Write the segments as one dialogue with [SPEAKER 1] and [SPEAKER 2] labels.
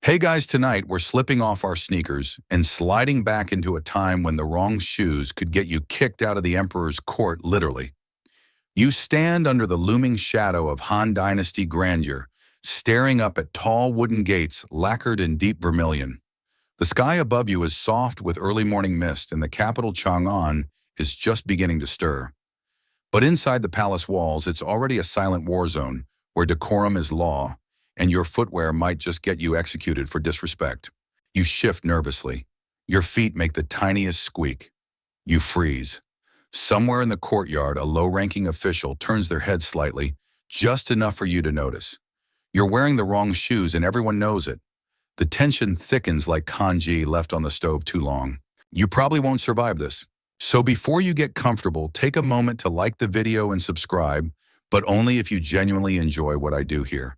[SPEAKER 1] Hey guys, tonight we're slipping off our sneakers and sliding back into a time when the wrong shoes could get you kicked out of the emperor's court, literally. You stand under the looming shadow of Han Dynasty grandeur, staring up at tall wooden gates lacquered in deep vermilion. The sky above you is soft with early morning mist, and the capital Chang'an is just beginning to stir. But inside the palace walls, it's already a silent war zone where decorum is law, and your footwear might just get you executed for disrespect. You shift nervously. Your feet make the tiniest squeak. You freeze. Somewhere in the courtyard, a low-ranking official turns their head slightly, just enough for you to notice. You're wearing the wrong shoes and everyone knows it. The tension thickens like kanji left on the stove too long. You probably won't survive this. So before you get comfortable, take a moment to like the video and subscribe, but only if you genuinely enjoy what I do here.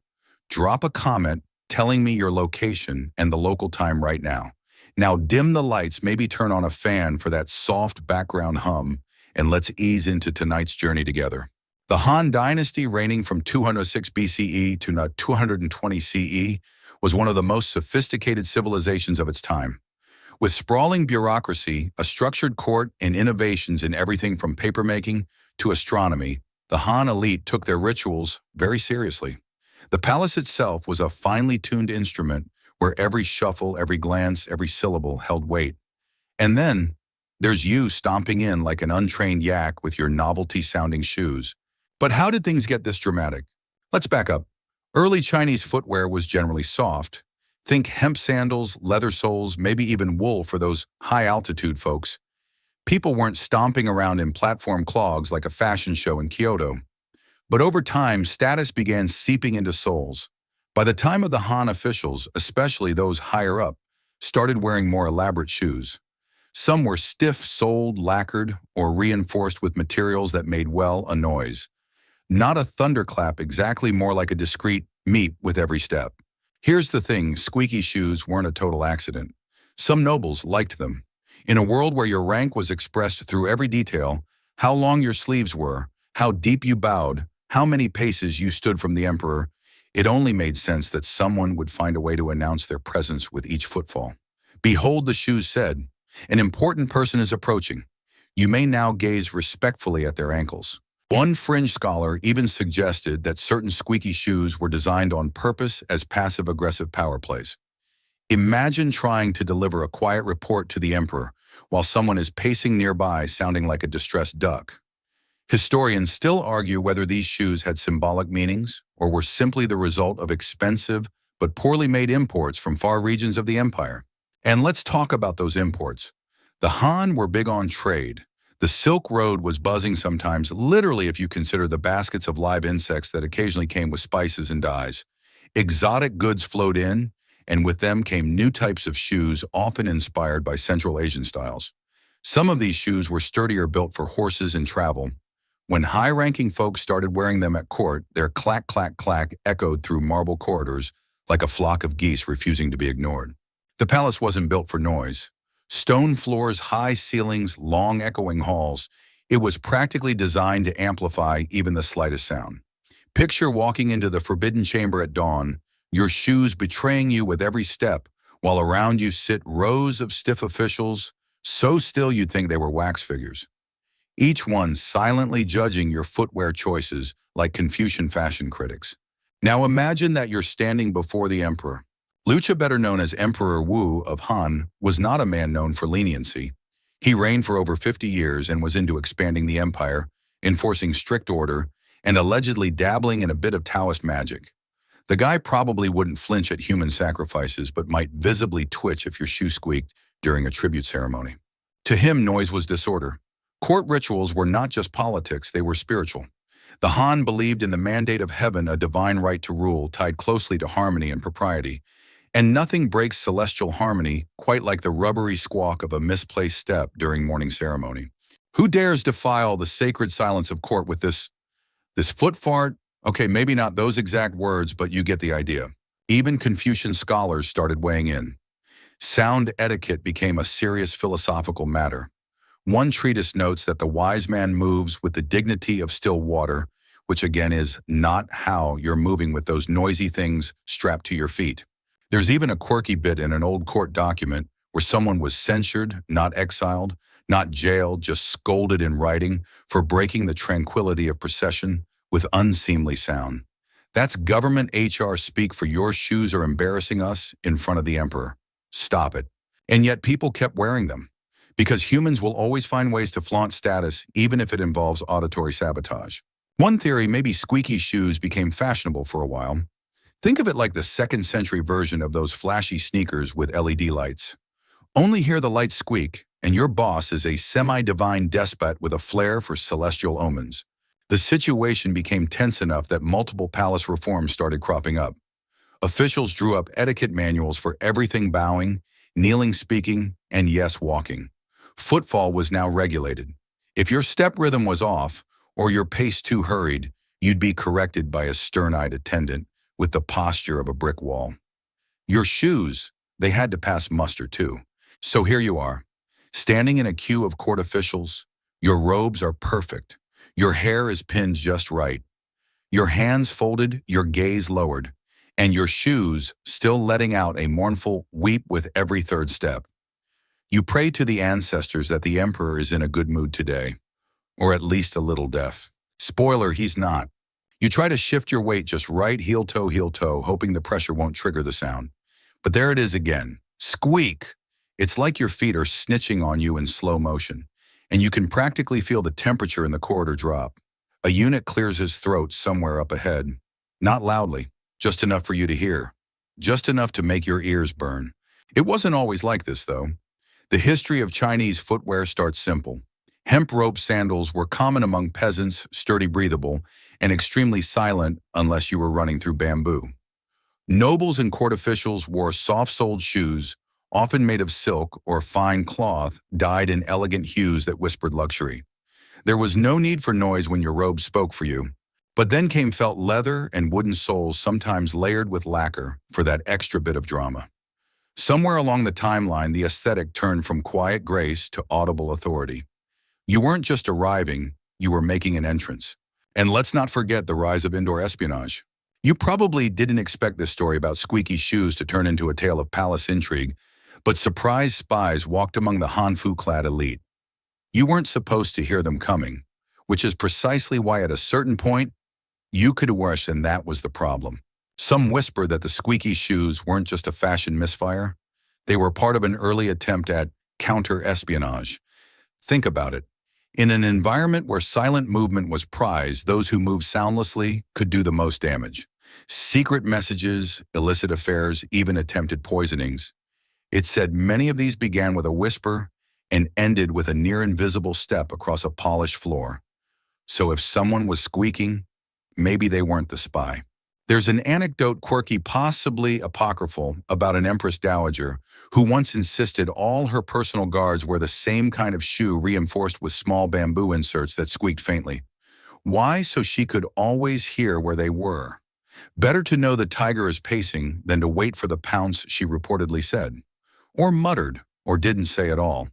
[SPEAKER 1] Drop a comment telling me your location and the local time right now. Now dim the lights, maybe turn on a fan for that soft background hum, and let's ease into tonight's journey together. The Han Dynasty, reigning from 206 BCE to 220 CE, was one of the most sophisticated civilizations of its time. With sprawling bureaucracy, a structured court, and innovations in everything from papermaking to astronomy, the Han elite took their rituals very seriously. The palace itself was a finely tuned instrument where every shuffle, every glance, every syllable held weight. And then there's you stomping in like an untrained yak with your novelty-sounding shoes. But how did things get this dramatic? Let's back up. Early Chinese footwear was generally soft. Think hemp sandals, leather soles, maybe even wool for those high-altitude folks. People weren't stomping around in platform clogs like a fashion show in Kyoto. But over time, status began seeping into soles. By the time of the Han officials, especially those higher up, started wearing more elaborate shoes. Some were stiff-soled, lacquered, or reinforced with materials that made, well, a noise. Not a thunderclap, exactly, more like a discreet meep with every step. Here's the thing, squeaky shoes weren't a total accident. Some nobles liked them. In a world where your rank was expressed through every detail, how long your sleeves were, how deep you bowed, how many paces you stood from the emperor, it only made sense that someone would find a way to announce their presence with each footfall. Behold, the shoes said, an important person is approaching. You may now gaze respectfully at their ankles. One fringe scholar even suggested that certain squeaky shoes were designed on purpose as passive-aggressive power plays. Imagine trying to deliver a quiet report to the emperor while someone is pacing nearby sounding like a distressed duck. Historians still argue whether these shoes had symbolic meanings or were simply the result of expensive but poorly made imports from far regions of the empire. And let's talk about those imports. The Han were big on trade. The Silk Road was buzzing sometimes, literally if you consider the baskets of live insects that occasionally came with spices and dyes. Exotic goods flowed in, and with them came new types of shoes, often inspired by Central Asian styles. Some of these shoes were sturdier, built for horses and travel. When high-ranking folks started wearing them at court, their clack, clack, clack echoed through marble corridors like a flock of geese refusing to be ignored. The palace wasn't built for noise. Stone floors, high ceilings, long echoing halls. It was practically designed to amplify even the slightest sound. Picture walking into the forbidden chamber at dawn, your shoes betraying you with every step, while around you sit rows of stiff officials, so still you'd think they were wax figures. Each one silently judging your footwear choices like Confucian fashion critics. Now imagine that you're standing before the emperor. Lucha, better known as Emperor Wu of Han, was not a man known for leniency. He reigned for over 50 years and was into expanding the empire, enforcing strict order, and allegedly dabbling in a bit of Taoist magic. The guy probably wouldn't flinch at human sacrifices, but might visibly twitch if your shoe squeaked during a tribute ceremony. To him, noise was disorder. Court rituals were not just politics, they were spiritual. The Han believed in the mandate of heaven, a divine right to rule tied closely to harmony and propriety. And nothing breaks celestial harmony quite like the rubbery squawk of a misplaced step during morning ceremony. Who dares defile the sacred silence of court with this foot fart? Okay, maybe not those exact words, but you get the idea. Even Confucian scholars started weighing in. Sound etiquette became a serious philosophical matter. One treatise notes that the wise man moves with the dignity of still water, which again is not how you're moving with those noisy things strapped to your feet. There's even a quirky bit in an old court document where someone was censured, not exiled, not jailed, just scolded in writing for breaking the tranquility of procession with unseemly sound. That's government HR speak for your shoes are embarrassing us in front of the emperor. Stop it. And yet people kept wearing them. Because humans will always find ways to flaunt status even if it involves auditory sabotage. One theory, maybe squeaky shoes became fashionable for a while. Think of it like the second-century version of those flashy sneakers with LED lights. Only hear the lights squeak, and your boss is a semi-divine despot with a flair for celestial omens. The situation became tense enough that multiple palace reforms started cropping up. Officials drew up etiquette manuals for everything bowing, kneeling speaking, and yes, walking. Footfall was now regulated. If your step rhythm was off, or your pace too hurried, you'd be corrected by a stern-eyed attendant with the posture of a brick wall. Your shoes, they had to pass muster too. So here you are, standing in a queue of court officials. Your robes are perfect. Your hair is pinned just right. Your hands folded, your gaze lowered, and your shoes still letting out a mournful weep with every third step. You pray to the ancestors that the emperor is in a good mood today, or at least a little deaf. Spoiler, he's not. You try to shift your weight just right, heel toe, hoping the pressure won't trigger the sound. But there it is again. Squeak! It's like your feet are snitching on you in slow motion, and you can practically feel the temperature in the corridor drop. A eunuch clears his throat somewhere up ahead. Not loudly, just enough for you to hear. Just enough to make your ears burn. It wasn't always like this, though. The history of Chinese footwear starts simple. Hemp rope sandals were common among peasants, sturdy, breathable, and extremely silent unless you were running through bamboo. Nobles and court officials wore soft-soled shoes, often made of silk or fine cloth, dyed in elegant hues that whispered luxury. There was no need for noise when your robe spoke for you. But then came felt leather and wooden soles, sometimes layered with lacquer, for that extra bit of drama. Somewhere along the timeline, the aesthetic turned from quiet grace to audible authority. You weren't just arriving, you were making an entrance. And let's not forget the rise of indoor espionage. You probably didn't expect this story about squeaky shoes to turn into a tale of palace intrigue, but surprise spies walked among the Hanfu-clad elite. You weren't supposed to hear them coming, which is precisely why at a certain point, you could wish, and that was the problem. Some whisper that the squeaky shoes weren't just a fashion misfire. They were part of an early attempt at counter-espionage. Think about it. In an environment where silent movement was prized, those who moved soundlessly could do the most damage. Secret messages, illicit affairs, even attempted poisonings. It said many of these began with a whisper and ended with a near-invisible step across a polished floor. So if someone was squeaking, maybe they weren't the spy. There's an anecdote, quirky, possibly apocryphal, about an empress dowager who once insisted all her personal guards wear the same kind of shoe reinforced with small bamboo inserts that squeaked faintly. Why? So she could always hear where they were. Better to know the tiger is pacing than to wait for the pounce, she reportedly said. Or muttered, or didn't say at all.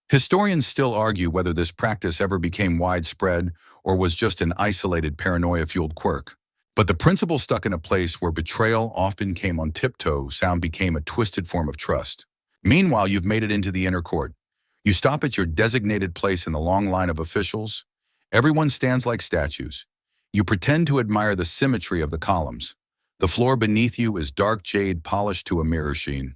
[SPEAKER 1] Historians still argue whether this practice ever became widespread or was just an isolated paranoia-fueled quirk. But the principle stuck in a place where betrayal often came on tiptoe, sound became a twisted form of trust. Meanwhile, you've made it into the inner court. You stop at your designated place in the long line of officials. Everyone stands like statues. You pretend to admire the symmetry of the columns. The floor beneath you is dark jade polished to a mirror sheen.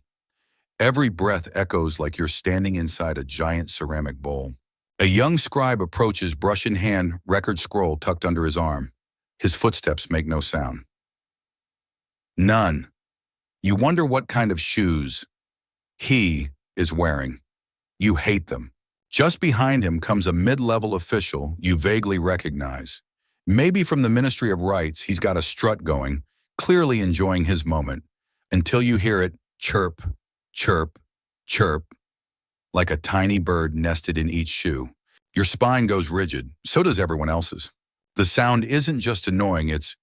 [SPEAKER 1] Every breath echoes like you're standing inside a giant ceramic bowl. A young scribe approaches, brush in hand, record scroll tucked under his arm. His footsteps make no sound. None. You wonder what kind of shoes he is wearing. You hate them. Just behind him comes a mid-level official you vaguely recognize. Maybe from the Ministry of Rights, he's got a strut going, clearly enjoying his moment, until you hear it chirp, chirp, chirp, like a tiny bird nested in each shoe. Your spine goes rigid, so does everyone else's. The sound isn't just annoying, it's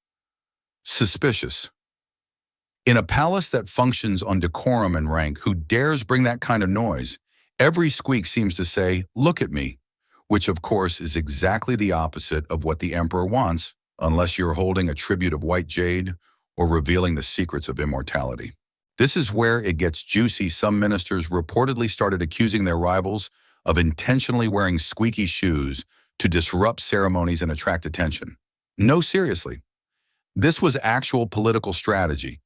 [SPEAKER 1] suspicious. In a palace that functions on decorum and rank, who dares bring that kind of noise? Every squeak seems to say, "Look at me," which of course is exactly the opposite of what the emperor wants, unless you're holding a tribute of white jade or revealing the secrets of immortality. This is where it gets juicy. Some ministers reportedly started accusing their rivals of intentionally wearing squeaky shoes to disrupt ceremonies and attract attention. No, seriously. This was actual political strategy.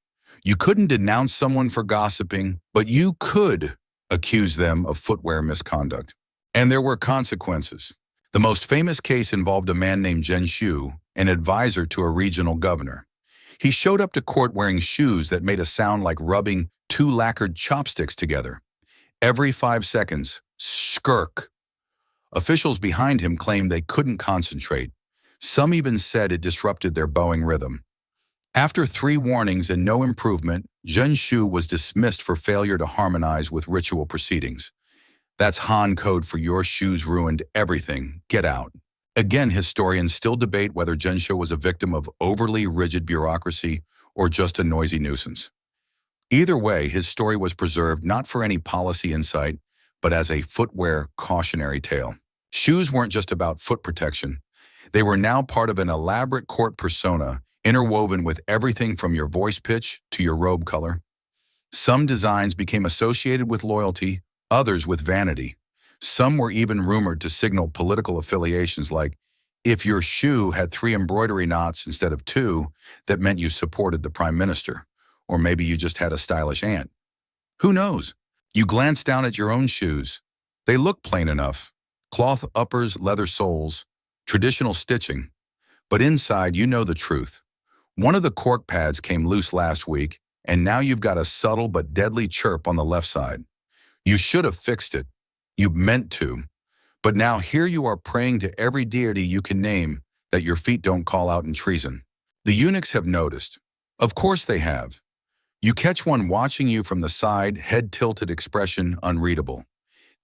[SPEAKER 1] You couldn't denounce someone for gossiping, but you could accuse them of footwear misconduct. And there were consequences. The most famous case involved a man named Zhen Shu, an advisor to a regional governor. He showed up to court wearing shoes that made a sound like rubbing two lacquered chopsticks together. Every 5 seconds, skirk. Officials behind him claimed they couldn't concentrate. Some even said it disrupted their bowing rhythm. After 3 warnings and no improvement, Zhen Shu was dismissed for failure to harmonize with ritual proceedings. That's Han code for your shoes ruined everything. Get out. Again, historians still debate whether Zhen Shu was a victim of overly rigid bureaucracy or just a noisy nuisance. Either way, his story was preserved not for any policy insight, but as a footwear cautionary tale. Shoes weren't just about foot protection. They were now part of an elaborate court persona, interwoven with everything from your voice pitch to your robe color. Some designs became associated with loyalty, others with vanity. Some were even rumored to signal political affiliations, like if your shoe had 3 embroidery knots instead of 2, that meant you supported the prime minister. Or maybe you just had a stylish aunt. Who knows? You glance down at your own shoes. They look plain enough. Cloth uppers, leather soles, traditional stitching. But inside, you know the truth. One of the cork pads came loose last week, and now you've got a subtle but deadly chirp on the left side. You should have fixed it. You meant to. But now here you are praying to every deity you can name that your feet don't call out in treason. The eunuchs have noticed. Of course they have. You catch one watching you from the side, head-tilted expression unreadable.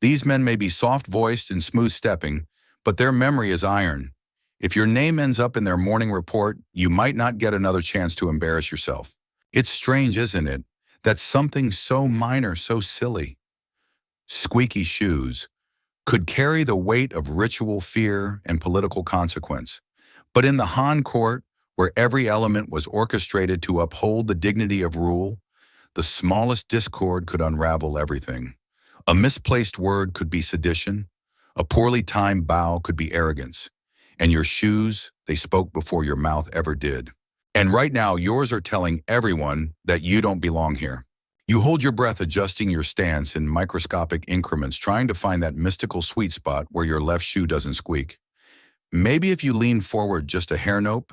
[SPEAKER 1] These men may be soft-voiced and smooth-stepping, but their memory is iron. If your name ends up in their morning report, you might not get another chance to embarrass yourself. It's strange, isn't it, that something so minor, so silly, squeaky shoes, could carry the weight of ritual fear and political consequence. But in the Han court, where every element was orchestrated to uphold the dignity of rule, the smallest discord could unravel everything. A misplaced word could be sedition, a poorly timed bow could be arrogance, and your shoes, they spoke before your mouth ever did. And right now, yours are telling everyone that you don't belong here. You hold your breath, adjusting your stance in microscopic increments, trying to find that mystical sweet spot where your left shoe doesn't squeak. Maybe if you lean forward just a hair nope,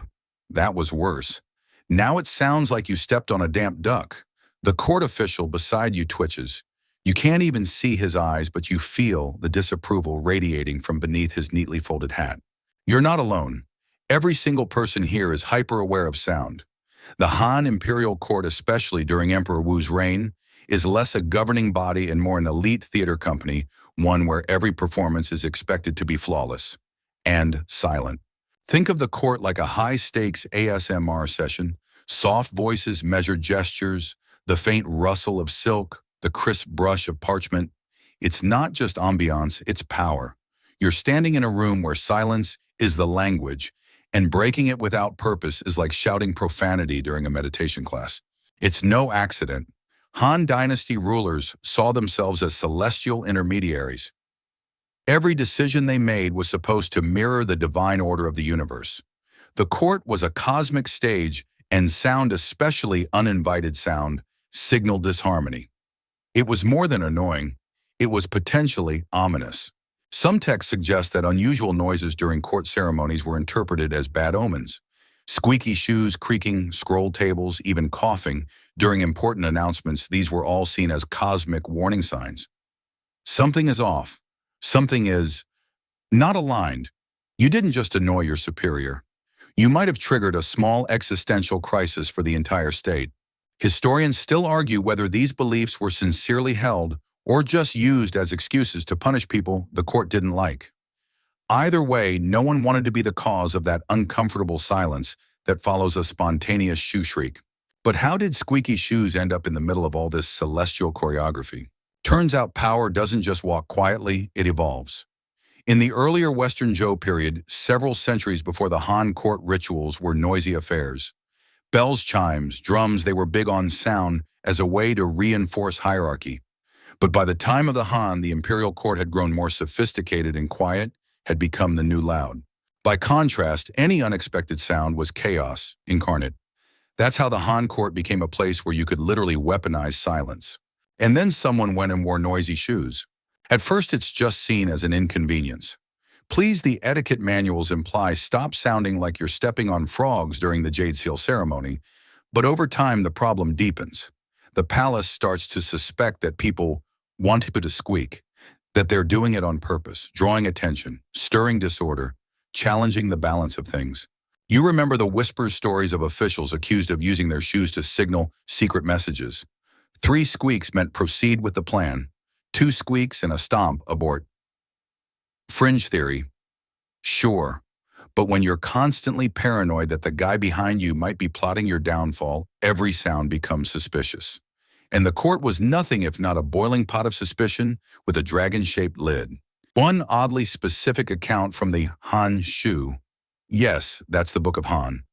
[SPEAKER 1] that was worse. Now it sounds like you stepped on a damp duck. The court official beside you twitches. You can't even see his eyes, but you feel the disapproval radiating from beneath his neatly folded hat. You're not alone. Every single person here is hyper-aware of sound. The Han Imperial Court, especially during Emperor Wu's reign, is less a governing body and more an elite theater company, one where every performance is expected to be flawless and silent. Think of the court like a high-stakes ASMR session, soft voices, measured gestures, the faint rustle of silk, the crisp brush of parchment. It's not just ambiance, it's power. You're standing in a room where silence is the language, and breaking it without purpose is like shouting profanity during a meditation class. It's no accident. Han Dynasty rulers saw themselves as celestial intermediaries. Every decision they made was supposed to mirror the divine order of the universe. The court was a cosmic stage, and sound, especially uninvited sound, signaled disharmony. It was more than annoying. It was potentially ominous. Some texts suggest that unusual noises during court ceremonies were interpreted as bad omens. Squeaky shoes, creaking, scroll tables, even coughing. During important announcements, these were all seen as cosmic warning signs. Something is off. Something is not aligned. You didn't just annoy your superior. You might have triggered a small existential crisis for the entire state. Historians still argue whether these beliefs were sincerely held or just used as excuses to punish people the court didn't like. Either way, no one wanted to be the cause of that uncomfortable silence that follows a spontaneous shoe shriek. But how did squeaky shoes end up in the middle of all this celestial choreography? Turns out power doesn't just walk quietly, it evolves. In the earlier Western Zhou period, several centuries before the Han court, rituals were noisy affairs. Bells, chimes, drums, they were big on sound as a way to reinforce hierarchy. But by the time of the Han, the imperial court had grown more sophisticated and quiet had become the new loud. By contrast, any unexpected sound was chaos incarnate. That's how the Han court became a place where you could literally weaponize silence. And then someone went and wore noisy shoes. At first, it's just seen as an inconvenience. Please, the etiquette manuals imply stop sounding like you're stepping on frogs during the Jade Seal ceremony, but over time the problem deepens. The palace starts to suspect that people want you to squeak, that they're doing it on purpose, drawing attention, stirring disorder, challenging the balance of things. You remember the whispers stories of officials accused of using their shoes to signal secret messages. 3 squeaks meant proceed with the plan. 2 squeaks and a stomp, abort. Fringe theory. Sure. But when you're constantly paranoid that the guy behind you might be plotting your downfall, every sound becomes suspicious. And the court was nothing if not a boiling pot of suspicion with a dragon-shaped lid. One oddly specific account from the Han Shu. Yes, that's the Book of Han.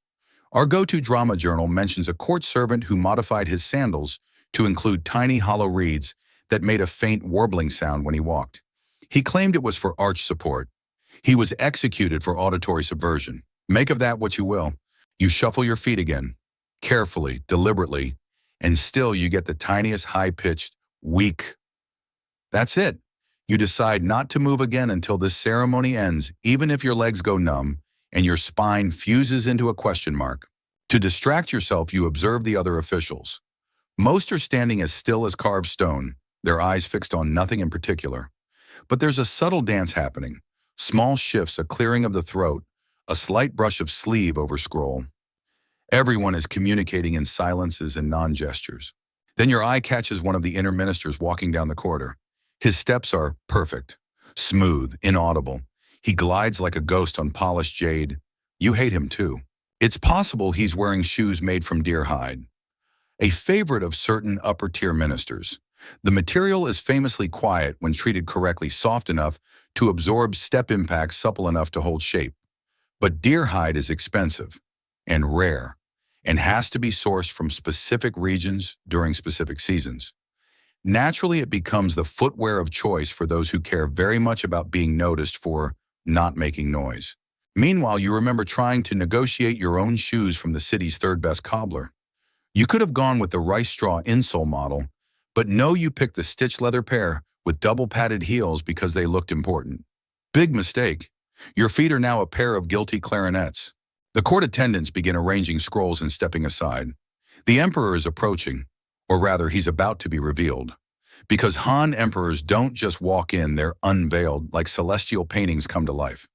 [SPEAKER 1] Our go-to drama journal mentions a court servant who modified his sandals to include tiny hollow reeds that made a faint warbling sound when he walked. He claimed it was for arch support. He was executed for auditory subversion. Make of that what you will. You shuffle your feet again, carefully, deliberately, and still you get the tiniest high-pitched weak. That's it. You decide not to move again until this ceremony ends, even if your legs go numb and your spine fuses into a question mark. To distract yourself, you observe the other officials. Most are standing as still as carved stone, their eyes fixed on nothing in particular. But there's a subtle dance happening. Small shifts, a clearing of the throat, a slight brush of sleeve over scroll. Everyone is communicating in silences and non-gestures. Then your eye catches one of the inner ministers walking down the corridor. His steps are perfect, smooth, inaudible. He glides like a ghost on polished jade. You hate him too. It's possible he's wearing shoes made from deer hide. A favorite of certain upper-tier ministers. The material is famously quiet when treated correctly, soft enough to absorb step impacts, supple enough to hold shape. But deer hide is expensive and rare and has to be sourced from specific regions during specific seasons. Naturally, it becomes the footwear of choice for those who care very much about being noticed for not making noise. Meanwhile, you remember trying to negotiate your own shoes from the city's third-best cobbler. You could have gone with the rice straw insole model, but no, you picked the stitched leather pair with double-padded heels because they looked important. Big mistake. Your feet are now a pair of guilty clarinets. The court attendants begin arranging scrolls and stepping aside. The emperor is approaching, or rather, he's about to be revealed. Because Han emperors don't just walk in, they're unveiled like celestial paintings come to life.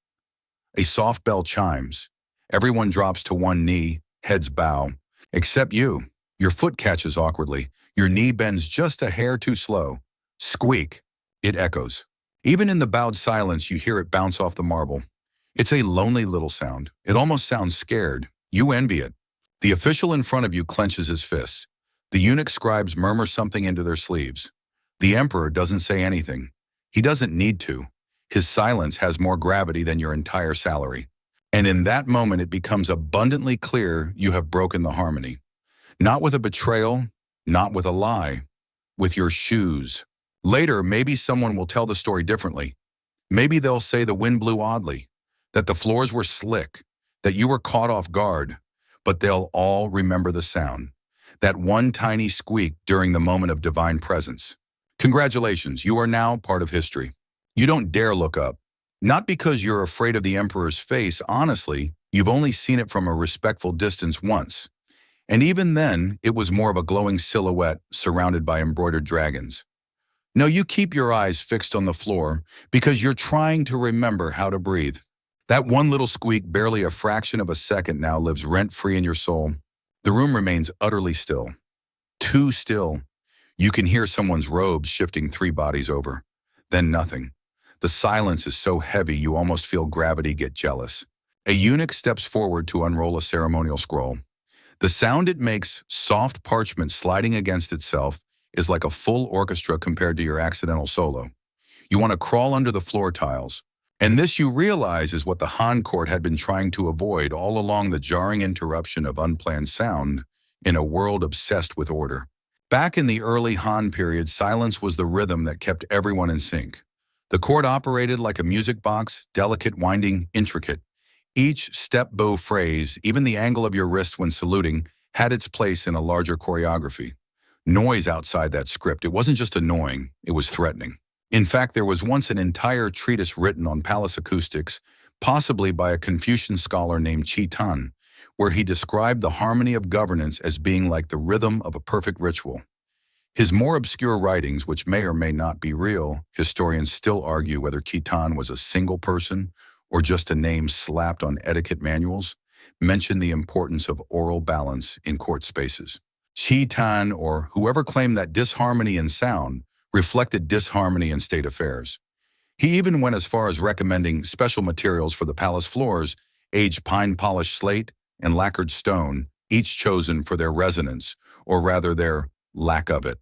[SPEAKER 1] A soft bell chimes. Everyone drops to one knee, heads bow. Except you. Your foot catches awkwardly. Your knee bends just a hair too slow. Squeak. It echoes. Even in the bowed silence, you hear it bounce off the marble. It's a lonely little sound. It almost sounds scared. You envy it. The official in front of you clenches his fists. The eunuch scribes murmur something into their sleeves. The emperor doesn't say anything. He doesn't need to. His silence has more gravity than your entire salary. And in that moment, it becomes abundantly clear you have broken the harmony. Not with a betrayal, not with a lie, with your shoes. Later, maybe someone will tell the story differently. Maybe they'll say the wind blew oddly, that the floors were slick, that you were caught off guard, but they'll all remember the sound. That one tiny squeak during the moment of divine presence. Congratulations, you are now part of history. You don't dare look up. Not because you're afraid of the emperor's face, honestly, you've only seen it from a respectful distance once. And even then, it was more of a glowing silhouette surrounded by embroidered dragons. No, you keep your eyes fixed on the floor because you're trying to remember how to breathe. That one little squeak, barely a fraction of a second now, lives rent-free in your soul. The room remains utterly still. Too still. You can hear someone's robes shifting 3 bodies over. Then nothing. The silence is so heavy you almost feel gravity get jealous. A eunuch steps forward to unroll a ceremonial scroll. The sound it makes, soft parchment sliding against itself, is like a full orchestra compared to your accidental solo. You want to crawl under the floor tiles. And this, you realize, is what the Han court had been trying to avoid all along: the jarring interruption of unplanned sound in a world obsessed with order. Back in the early Han period, silence was the rhythm that kept everyone in sync. The court operated like a music box, delicate, winding, intricate. Each step-bow phrase, even the angle of your wrist when saluting, had its place in a larger choreography. Noise outside that script, it wasn't just annoying, it was threatening. In fact, there was once an entire treatise written on palace acoustics, possibly by a Confucian scholar named Chi Tan, where he described the harmony of governance as being like the rhythm of a perfect ritual. His more obscure writings, which may or may not be real, historians still argue whether Chi Tan was a single person or just a name slapped on etiquette manuals, mention the importance of oral balance in court spaces. Chi Tan, or whoever claimed that disharmony in sound reflected disharmony in state affairs. He even went as far as recommending special materials for the palace floors: aged pine-polished slate and lacquered stone, each chosen for their resonance, or rather their lack of it.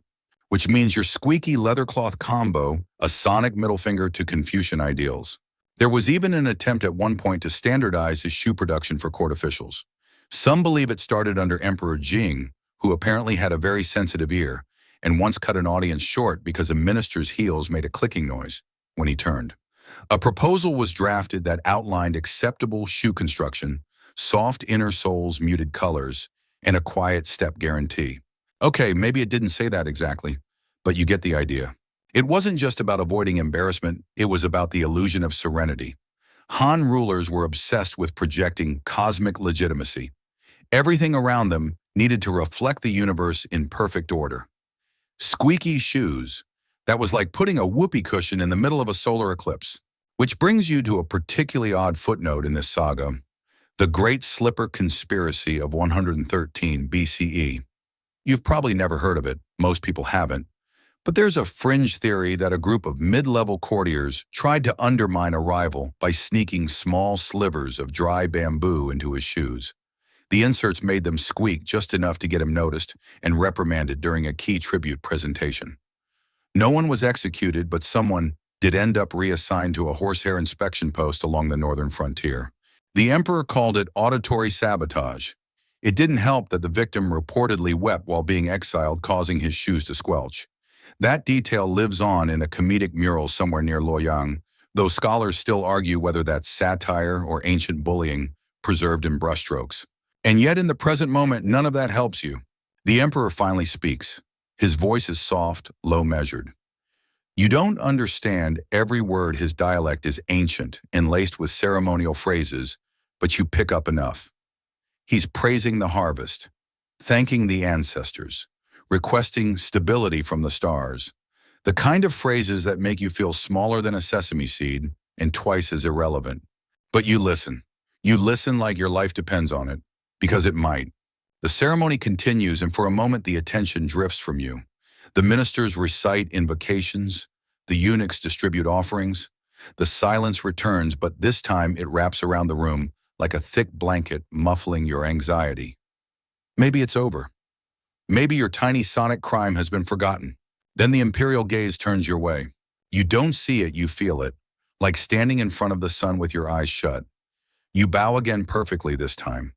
[SPEAKER 1] Which means your squeaky leathercloth combo, a sonic middle finger to Confucian ideals. There was even an attempt at one point to standardize his shoe production for court officials. Some believe it started under Emperor Jing, who apparently had a very sensitive ear, and once cut an audience short because a minister's heels made a clicking noise when he turned. A proposal was drafted that outlined acceptable shoe construction, soft inner soles, muted colors, and a quiet step guarantee. Okay, maybe it didn't say that exactly, but you get the idea. It wasn't just about avoiding embarrassment, it was about the illusion of serenity. Han rulers were obsessed with projecting cosmic legitimacy. Everything around them needed to reflect the universe in perfect order. Squeaky shoes. That was like putting a whoopee cushion in the middle of a solar eclipse. Which brings you to a particularly odd footnote in this saga: the Great Slipper Conspiracy of 113 BCE. You've probably never heard of it, most people haven't, but there's a fringe theory that a group of mid-level courtiers tried to undermine a rival by sneaking small slivers of dry bamboo into his shoes. The inserts made them squeak just enough to get him noticed and reprimanded during a key tribute presentation. No one was executed, but someone did end up reassigned to a horsehair inspection post along the northern frontier. The emperor called it auditory sabotage. It didn't help that the victim reportedly wept while being exiled, causing his shoes to squelch. That detail lives on in a comedic mural somewhere near Luoyang, though scholars still argue whether that's satire or ancient bullying preserved in brushstrokes. And yet in the present moment, none of that helps you. The emperor finally speaks. His voice is soft, low measured. You don't understand every word. His dialect is ancient and laced with ceremonial phrases, but you pick up enough. He's praising the harvest, thanking the ancestors, requesting stability from the stars. The kind of phrases that make you feel smaller than a sesame seed and twice as irrelevant. But you listen. You listen like your life depends on it, because it might. The ceremony continues, and for a moment the attention drifts from you. The ministers recite invocations, the eunuchs distribute offerings. The silence returns, but this time it wraps around the room like a thick blanket, muffling your anxiety. Maybe it's over. Maybe your tiny sonic crime has been forgotten. Then the imperial gaze turns your way. You don't see it, you feel it, like standing in front of the sun with your eyes shut. You bow again perfectly this time.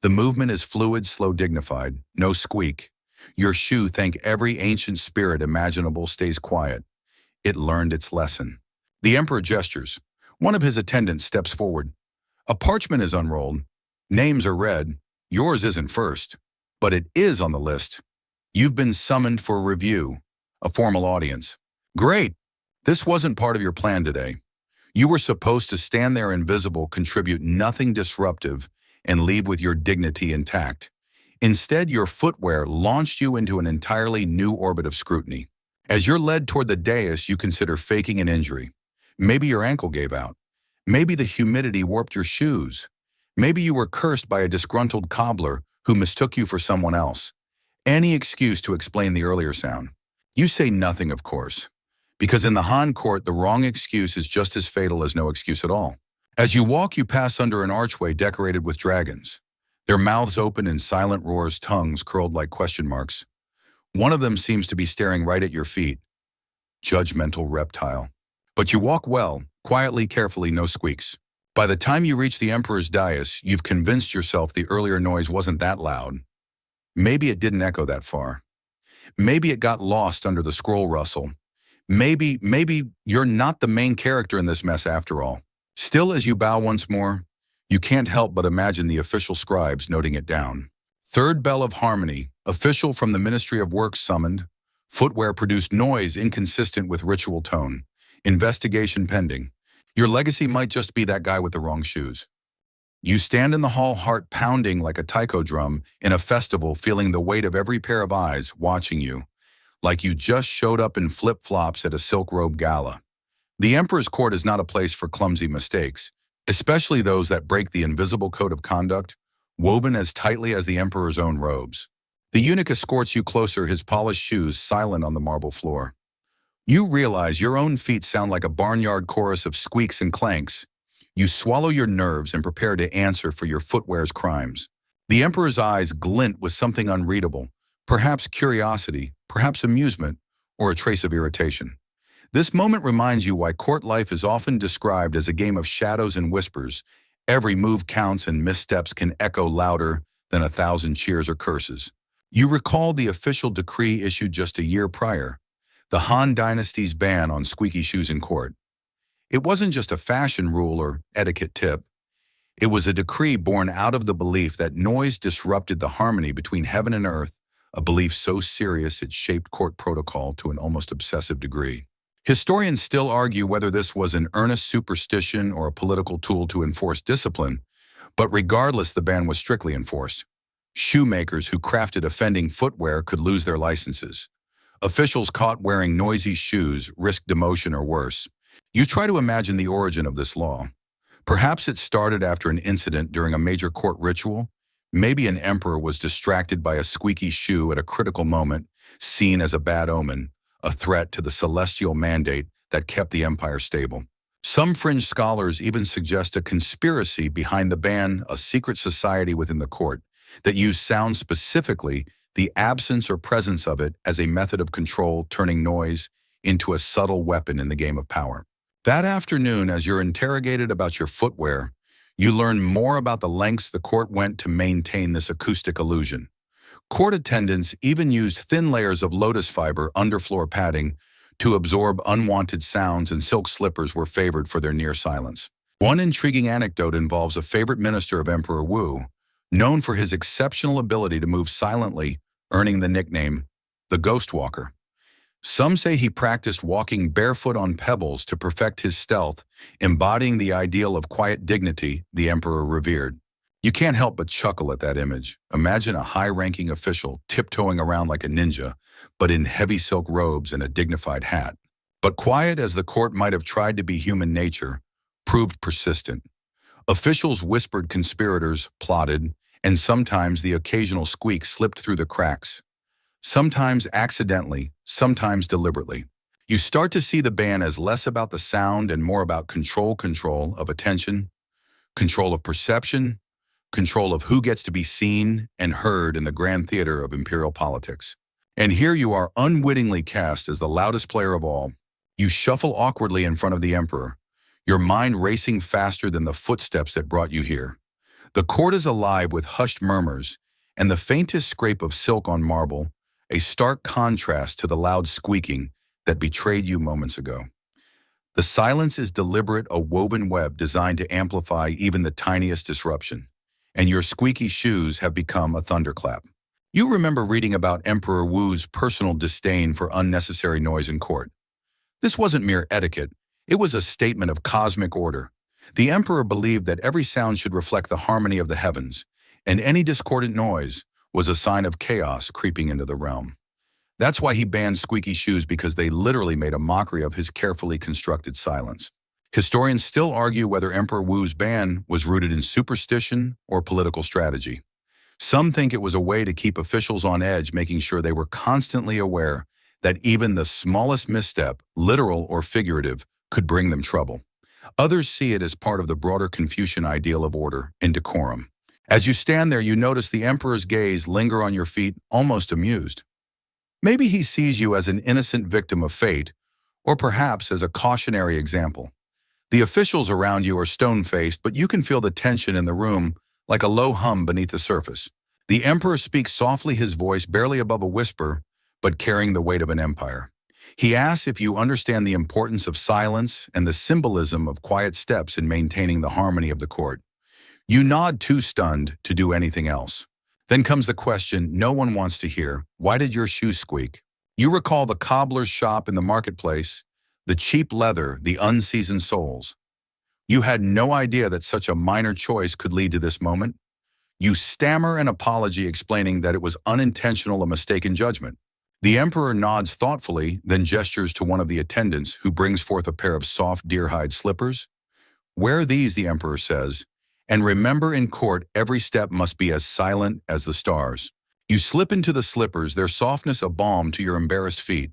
[SPEAKER 1] The movement is fluid, slow, dignified, no squeak. Your shoe, thank every ancient spirit imaginable, stays quiet. It learned its lesson. The emperor gestures. One of his attendants steps forward. A parchment is unrolled. Names are read. Yours isn't first, but it is on the list. You've been summoned for review, a formal audience. Great. This wasn't part of your plan today. You were supposed to stand there invisible, contribute nothing disruptive, and leave with your dignity intact. Instead, your footwear launched you into an entirely new orbit of scrutiny. As you're led toward the dais, you consider faking an injury. Maybe your ankle gave out. Maybe the humidity warped your shoes. Maybe you were cursed by a disgruntled cobbler who mistook you for someone else. Any excuse to explain the earlier sound. You say nothing, of course, because in the Han court, the wrong excuse is just as fatal as no excuse at all. As you walk, you pass under an archway decorated with dragons. Their mouths open in silent roars, tongues curled like question marks. One of them seems to be staring right at your feet. Judgmental reptile. But you walk well, Quietly, carefully, no squeaks. By the time you reach the emperor's dais, you've convinced yourself the earlier noise wasn't that loud. Maybe it didn't echo that far. Maybe it got lost under the scroll rustle. Maybe you're not the main character in this mess after all. Still, as you bow once more, you can't help but imagine the official scribes noting it down. Third bell of harmony, official from the Ministry of Works summoned. Footwear produced noise inconsistent with ritual tone. Investigation pending. Your legacy might just be that guy with the wrong shoes. You stand in the hall, heart pounding like a taiko drum in a festival, feeling the weight of every pair of eyes watching you, like you just showed up in flip-flops at a silk robe gala. The Emperor's court is not a place for clumsy mistakes, especially those that break the invisible code of conduct, woven as tightly as the Emperor's own robes. The eunuch escorts you closer, his polished shoes silent on the marble floor. You realize your own feet sound like a barnyard chorus of squeaks and clanks. You swallow your nerves and prepare to answer for your footwear's crimes. The Emperor's eyes glint with something unreadable, perhaps curiosity, perhaps amusement, or a trace of irritation. This moment reminds you why court life is often described as a game of shadows and whispers. Every move counts and missteps can echo louder than 1,000 cheers or curses. You recall the official decree issued just a year prior, the Han Dynasty's ban on squeaky shoes in court. It wasn't just a fashion rule or etiquette tip. It was a decree born out of the belief that noise disrupted the harmony between heaven and earth, a belief so serious it shaped court protocol to an almost obsessive degree. Historians still argue whether this was an earnest superstition or a political tool to enforce discipline, but regardless, the ban was strictly enforced. Shoemakers who crafted offending footwear could lose their licenses. Officials caught wearing noisy shoes risked demotion or worse. You try to imagine the origin of this law. Perhaps it started after an incident during a major court ritual. Maybe an emperor was distracted by a squeaky shoe at a critical moment, seen as a bad omen, a threat to the celestial mandate that kept the empire stable. Some fringe scholars even suggest a conspiracy behind the ban, a secret society within the court that used sound, specifically the absence or presence of it, as a method of control, turning noise into a subtle weapon in the game of power. That afternoon, as you're interrogated about your footwear, you learn more about the lengths the court went to maintain this acoustic illusion. Court attendants even used thin layers of lotus fiber underfloor padding to absorb unwanted sounds, and silk slippers were favored for their near silence. One intriguing anecdote involves a favorite minister of Emperor Wu, known for his exceptional ability to move silently, earning the nickname the Ghost Walker. Some say he practiced walking barefoot on pebbles to perfect his stealth, embodying the ideal of quiet dignity the emperor revered. You can't help but chuckle at that image. Imagine a high-ranking official tiptoeing around like a ninja, but in heavy silk robes and a dignified hat. But quiet as the court might have tried to be, human nature proved persistent. Officials whispered, conspirators plotted, and sometimes the occasional squeak slipped through the cracks. Sometimes accidentally, sometimes deliberately. You start to see the ban as less about the sound and more about control of attention, control of perception, control of who gets to be seen and heard in the grand theater of imperial politics. And here you are, unwittingly cast as the loudest player of all. You shuffle awkwardly in front of the emperor, your mind racing faster than the footsteps that brought you here. The court is alive with hushed murmurs and the faintest scrape of silk on marble, a stark contrast to the loud squeaking that betrayed you moments ago. The silence is deliberate, a woven web designed to amplify even the tiniest disruption, and your squeaky shoes have become a thunderclap. You remember reading about Emperor Wu's personal disdain for unnecessary noise in court. This wasn't mere etiquette, it was a statement of cosmic order. The emperor believed that every sound should reflect the harmony of the heavens, and any discordant noise was a sign of chaos creeping into the realm. That's why he banned squeaky shoes, because they literally made a mockery of his carefully constructed silence. Historians still argue whether Emperor Wu's ban was rooted in superstition or political strategy. Some think it was a way to keep officials on edge, making sure they were constantly aware that even the smallest misstep, literal or figurative, could bring them trouble. Others see it as part of the broader Confucian ideal of order and decorum. As you stand there, you notice the emperor's gaze linger on your feet, almost amused. Maybe he sees you as an innocent victim of fate, or perhaps as a cautionary example. The officials around you are stone-faced, but you can feel the tension in the room like a low hum beneath the surface. The emperor speaks softly, his voice barely above a whisper, but carrying the weight of an empire. He asks if you understand the importance of silence and the symbolism of quiet steps in maintaining the harmony of the court. You nod, too stunned to do anything else. Then comes the question no one wants to hear. Why did your shoes squeak? You recall the cobbler's shop in the marketplace, the cheap leather, the unseasoned soles. You had no idea that such a minor choice could lead to this moment. You stammer an apology explaining that it was unintentional, a mistaken judgment. The emperor nods thoughtfully, then gestures to one of the attendants who brings forth a pair of soft deer-hide slippers. Wear these, the emperor says, and remember in court every step must be as silent as the stars. You slip into the slippers, their softness a balm to your embarrassed feet.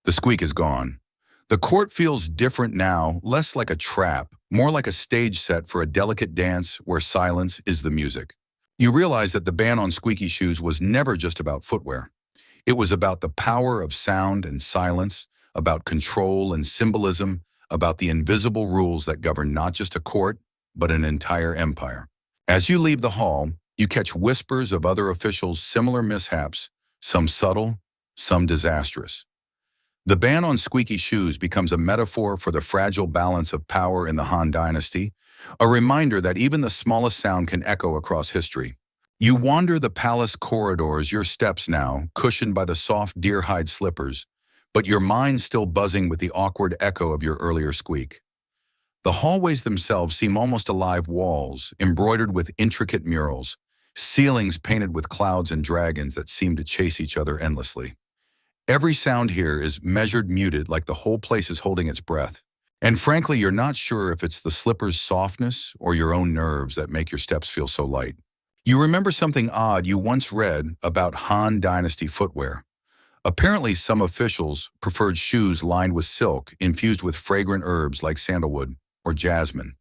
[SPEAKER 1] The squeak is gone. The court feels different now, less like a trap, more like a stage set for a delicate dance where silence is the music. You realize that the ban on squeaky shoes was never just about footwear. It was about the power of sound and silence, about control and symbolism, about the invisible rules that govern not just a court, but an entire empire. As you leave the hall, you catch whispers of other officials' similar mishaps, some subtle, some disastrous. The ban on squeaky shoes becomes a metaphor for the fragile balance of power in the Han Dynasty, a reminder that even the smallest sound can echo across history. You wander the palace corridors, your steps now cushioned by the soft deer-hide slippers, but your mind still buzzing with the awkward echo of your earlier squeak. The hallways themselves seem almost alive, walls embroidered with intricate murals, ceilings painted with clouds and dragons that seem to chase each other endlessly. Every sound here is measured, muted, like the whole place is holding its breath. And frankly, you're not sure if it's the slipper's softness or your own nerves that make your steps feel so light. You remember something odd you once read about Han Dynasty footwear. Apparently, some officials preferred shoes lined with silk, infused with fragrant herbs like sandalwood or jasmine.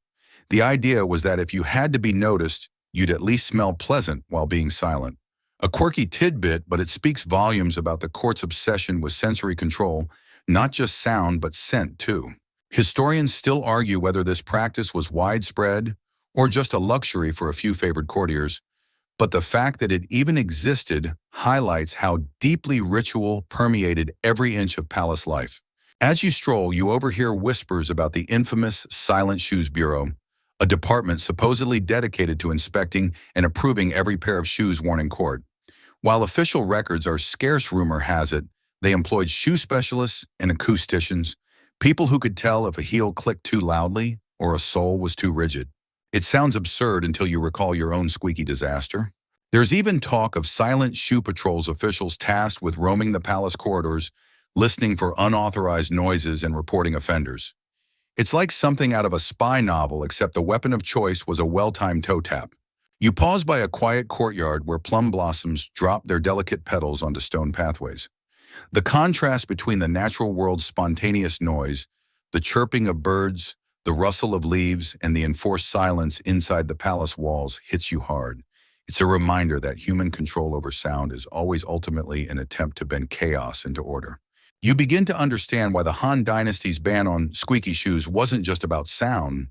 [SPEAKER 1] The idea was that if you had to be noticed, you'd at least smell pleasant while being silent. A quirky tidbit, but it speaks volumes about the court's obsession with sensory control, not just sound, but scent too. Historians still argue whether this practice was widespread or just a luxury for a few favored courtiers, but the fact that it even existed highlights how deeply ritual permeated every inch of palace life. As you stroll, you overhear whispers about the infamous Silent Shoes Bureau, a department supposedly dedicated to inspecting and approving every pair of shoes worn in court. While official records are scarce, rumor has it, they employed shoe specialists and acousticians, people who could tell if a heel clicked too loudly or a sole was too rigid. It sounds absurd until you recall your own squeaky disaster. There's even talk of silent shoe patrols, officials tasked with roaming the palace corridors, listening for unauthorized noises and reporting offenders. It's like something out of a spy novel, except the weapon of choice was a well-timed toe tap. You pause by a quiet courtyard where plum blossoms drop their delicate petals onto stone pathways. The contrast between the natural world's spontaneous noise, the chirping of birds, the rustle of leaves, and the enforced silence inside the palace walls hits you hard. It's a reminder that human control over sound is always ultimately an attempt to bend chaos into order. You begin to understand why the Han Dynasty's ban on squeaky shoes wasn't just about sound.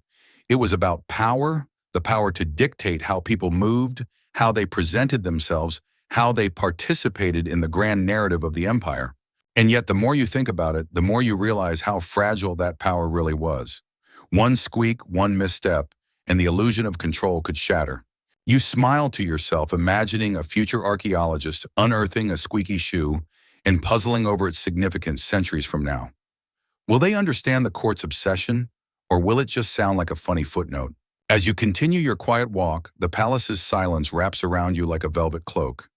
[SPEAKER 1] It was about power, the power to dictate how people moved, how they presented themselves, how they participated in the grand narrative of the empire. And yet, the more you think about it, the more you realize how fragile that power really was. One squeak, one misstep, and the illusion of control could shatter. You smile to yourself, imagining a future archaeologist unearthing a squeaky shoe and puzzling over its significance centuries from now. Will they understand the court's obsession, or will it just sound like a funny footnote? As you continue your quiet walk, the palace's silence wraps around you like a velvet cloak.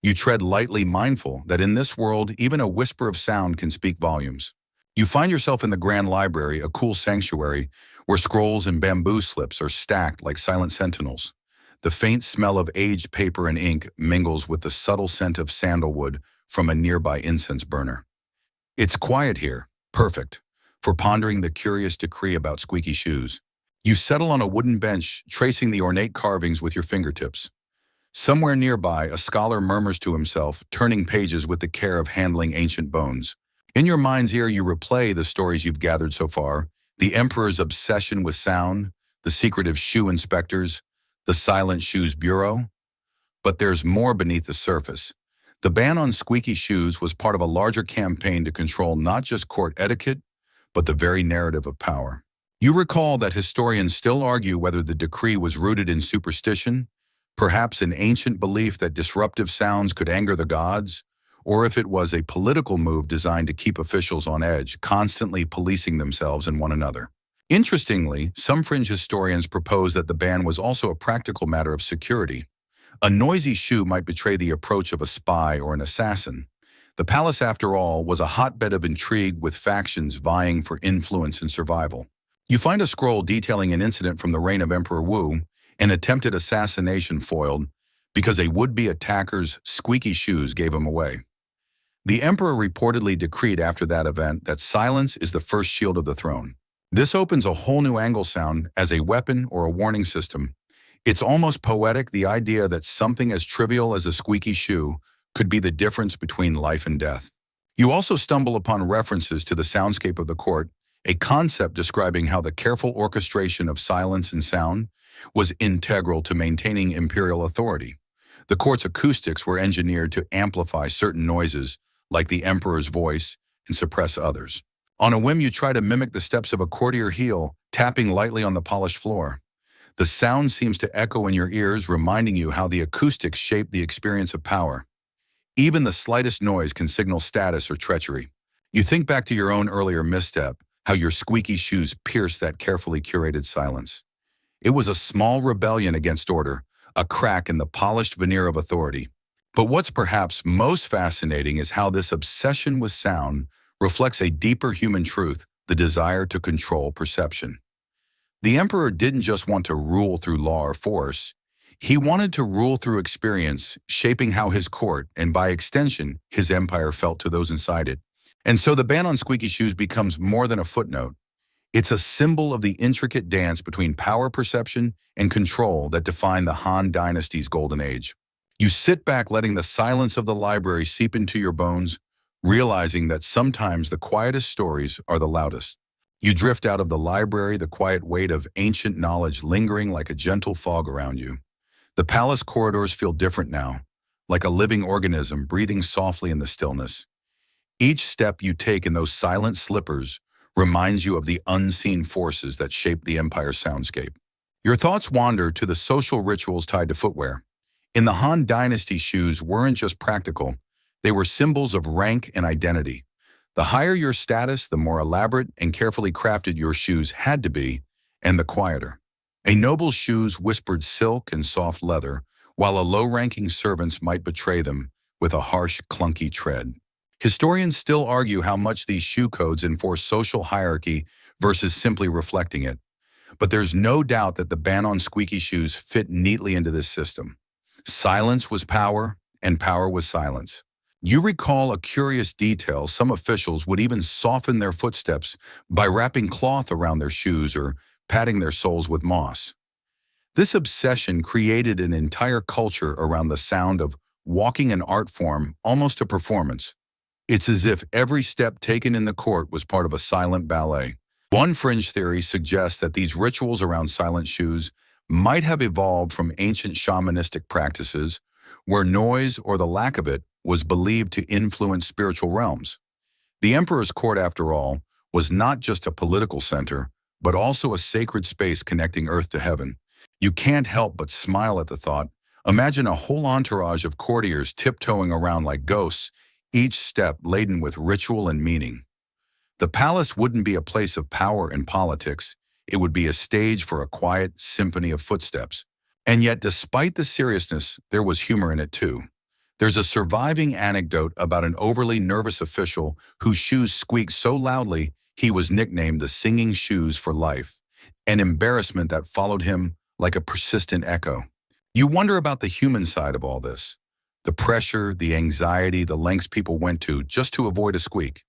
[SPEAKER 1] You tread lightly, mindful that in this world, even a whisper of sound can speak volumes. You find yourself in the grand library, a cool sanctuary where scrolls and bamboo slips are stacked like silent sentinels. The faint smell of aged paper and ink mingles with the subtle scent of sandalwood from a nearby incense burner. It's quiet here, perfect, for pondering the curious decree about squeaky shoes. You settle on a wooden bench, tracing the ornate carvings with your fingertips. Somewhere nearby, a scholar murmurs to himself, turning pages with the care of handling ancient bones. In your mind's ear, you replay the stories you've gathered so far, The emperor's obsession with sound, the secretive shoe inspectors, the silent shoes bureau. But there's more beneath the surface. The ban on squeaky shoes was part of a larger campaign to control not just court etiquette, but the very narrative of power. You recall that historians still argue whether the decree was rooted in superstition, perhaps an ancient belief that disruptive sounds could anger the gods, or if it was a political move designed to keep officials on edge, constantly policing themselves and one another. Interestingly, some fringe historians propose that the ban was also a practical matter of security. A noisy shoe might betray the approach of a spy or an assassin. The palace, after all, was a hotbed of intrigue with factions vying for influence and survival. You find a scroll detailing an incident from the reign of Emperor Wu, an attempted assassination foiled because a would-be attacker's squeaky shoes gave him away. The emperor reportedly decreed after that event that silence is the first shield of the throne. This opens a whole new angle: sound as a weapon or a warning system. It's almost poetic, the idea that something as trivial as a squeaky shoe could be the difference between life and death. You also stumble upon references to the soundscape of the court, a concept describing how the careful orchestration of silence and sound was integral to maintaining imperial authority. The court's acoustics were engineered to amplify certain noises, like the emperor's voice, and suppress others. On a whim, you try to mimic the steps of a courtier heel, tapping lightly on the polished floor. The sound seems to echo in your ears, reminding you how the acoustics shape the experience of power. Even the slightest noise can signal status or treachery. You think back to your own earlier misstep, how your squeaky shoes pierced that carefully curated silence. It was a small rebellion against order, a crack in the polished veneer of authority. But what's perhaps most fascinating is how this obsession with sound reflects a deeper human truth: the desire to control perception. The emperor didn't just want to rule through law or force. He wanted to rule through experience, shaping how his court, and by extension, his empire, felt to those inside it. And so the ban on squeaky shoes becomes more than a footnote. It's a symbol of the intricate dance between power perception and control that defined the Han Dynasty's golden age. You sit back, letting the silence of the library seep into your bones, realizing that sometimes the quietest stories are the loudest. You drift out of the library, the quiet weight of ancient knowledge lingering like a gentle fog around you. The palace corridors feel different now, like a living organism breathing softly in the stillness. Each step you take in those silent slippers reminds you of the unseen forces that shape the empire's soundscape. Your thoughts wander to the social rituals tied to footwear. In the Han Dynasty, shoes weren't just practical, they were symbols of rank and identity. The higher your status, the more elaborate and carefully crafted your shoes had to be, and the quieter. A noble's shoes whispered silk and soft leather, while a low-ranking servant's might betray them with a harsh, clunky tread. Historians still argue how much these shoe codes enforce social hierarchy versus simply reflecting it. But there's no doubt that the ban on squeaky shoes fit neatly into this system. Silence was power, and power was silence. You recall a curious detail: some officials would even soften their footsteps by wrapping cloth around their shoes or patting their soles with moss. This obsession created an entire culture around the sound of walking, an art form, almost a performance. It's as if every step taken in the court was part of a silent ballet. One fringe theory suggests that these rituals around silent shoes might have evolved from ancient shamanistic practices, where noise, or the lack of it, was believed to influence spiritual realms. The emperor's court, after all, was not just a political center, but also a sacred space connecting earth to heaven. You can't help but smile at the thought. Imagine a whole entourage of courtiers tiptoeing around like ghosts, each step laden with ritual and meaning. The palace wouldn't be a place of power and politics. It would be a stage for a quiet symphony of footsteps. And yet, despite the seriousness, there was humor in it too. There's a surviving anecdote about an overly nervous official whose shoes squeaked so loudly he was nicknamed the singing shoes for life, an embarrassment that followed him like a persistent echo. You wonder about the human side of all this: the pressure, the anxiety, the lengths people went to just to avoid a squeak.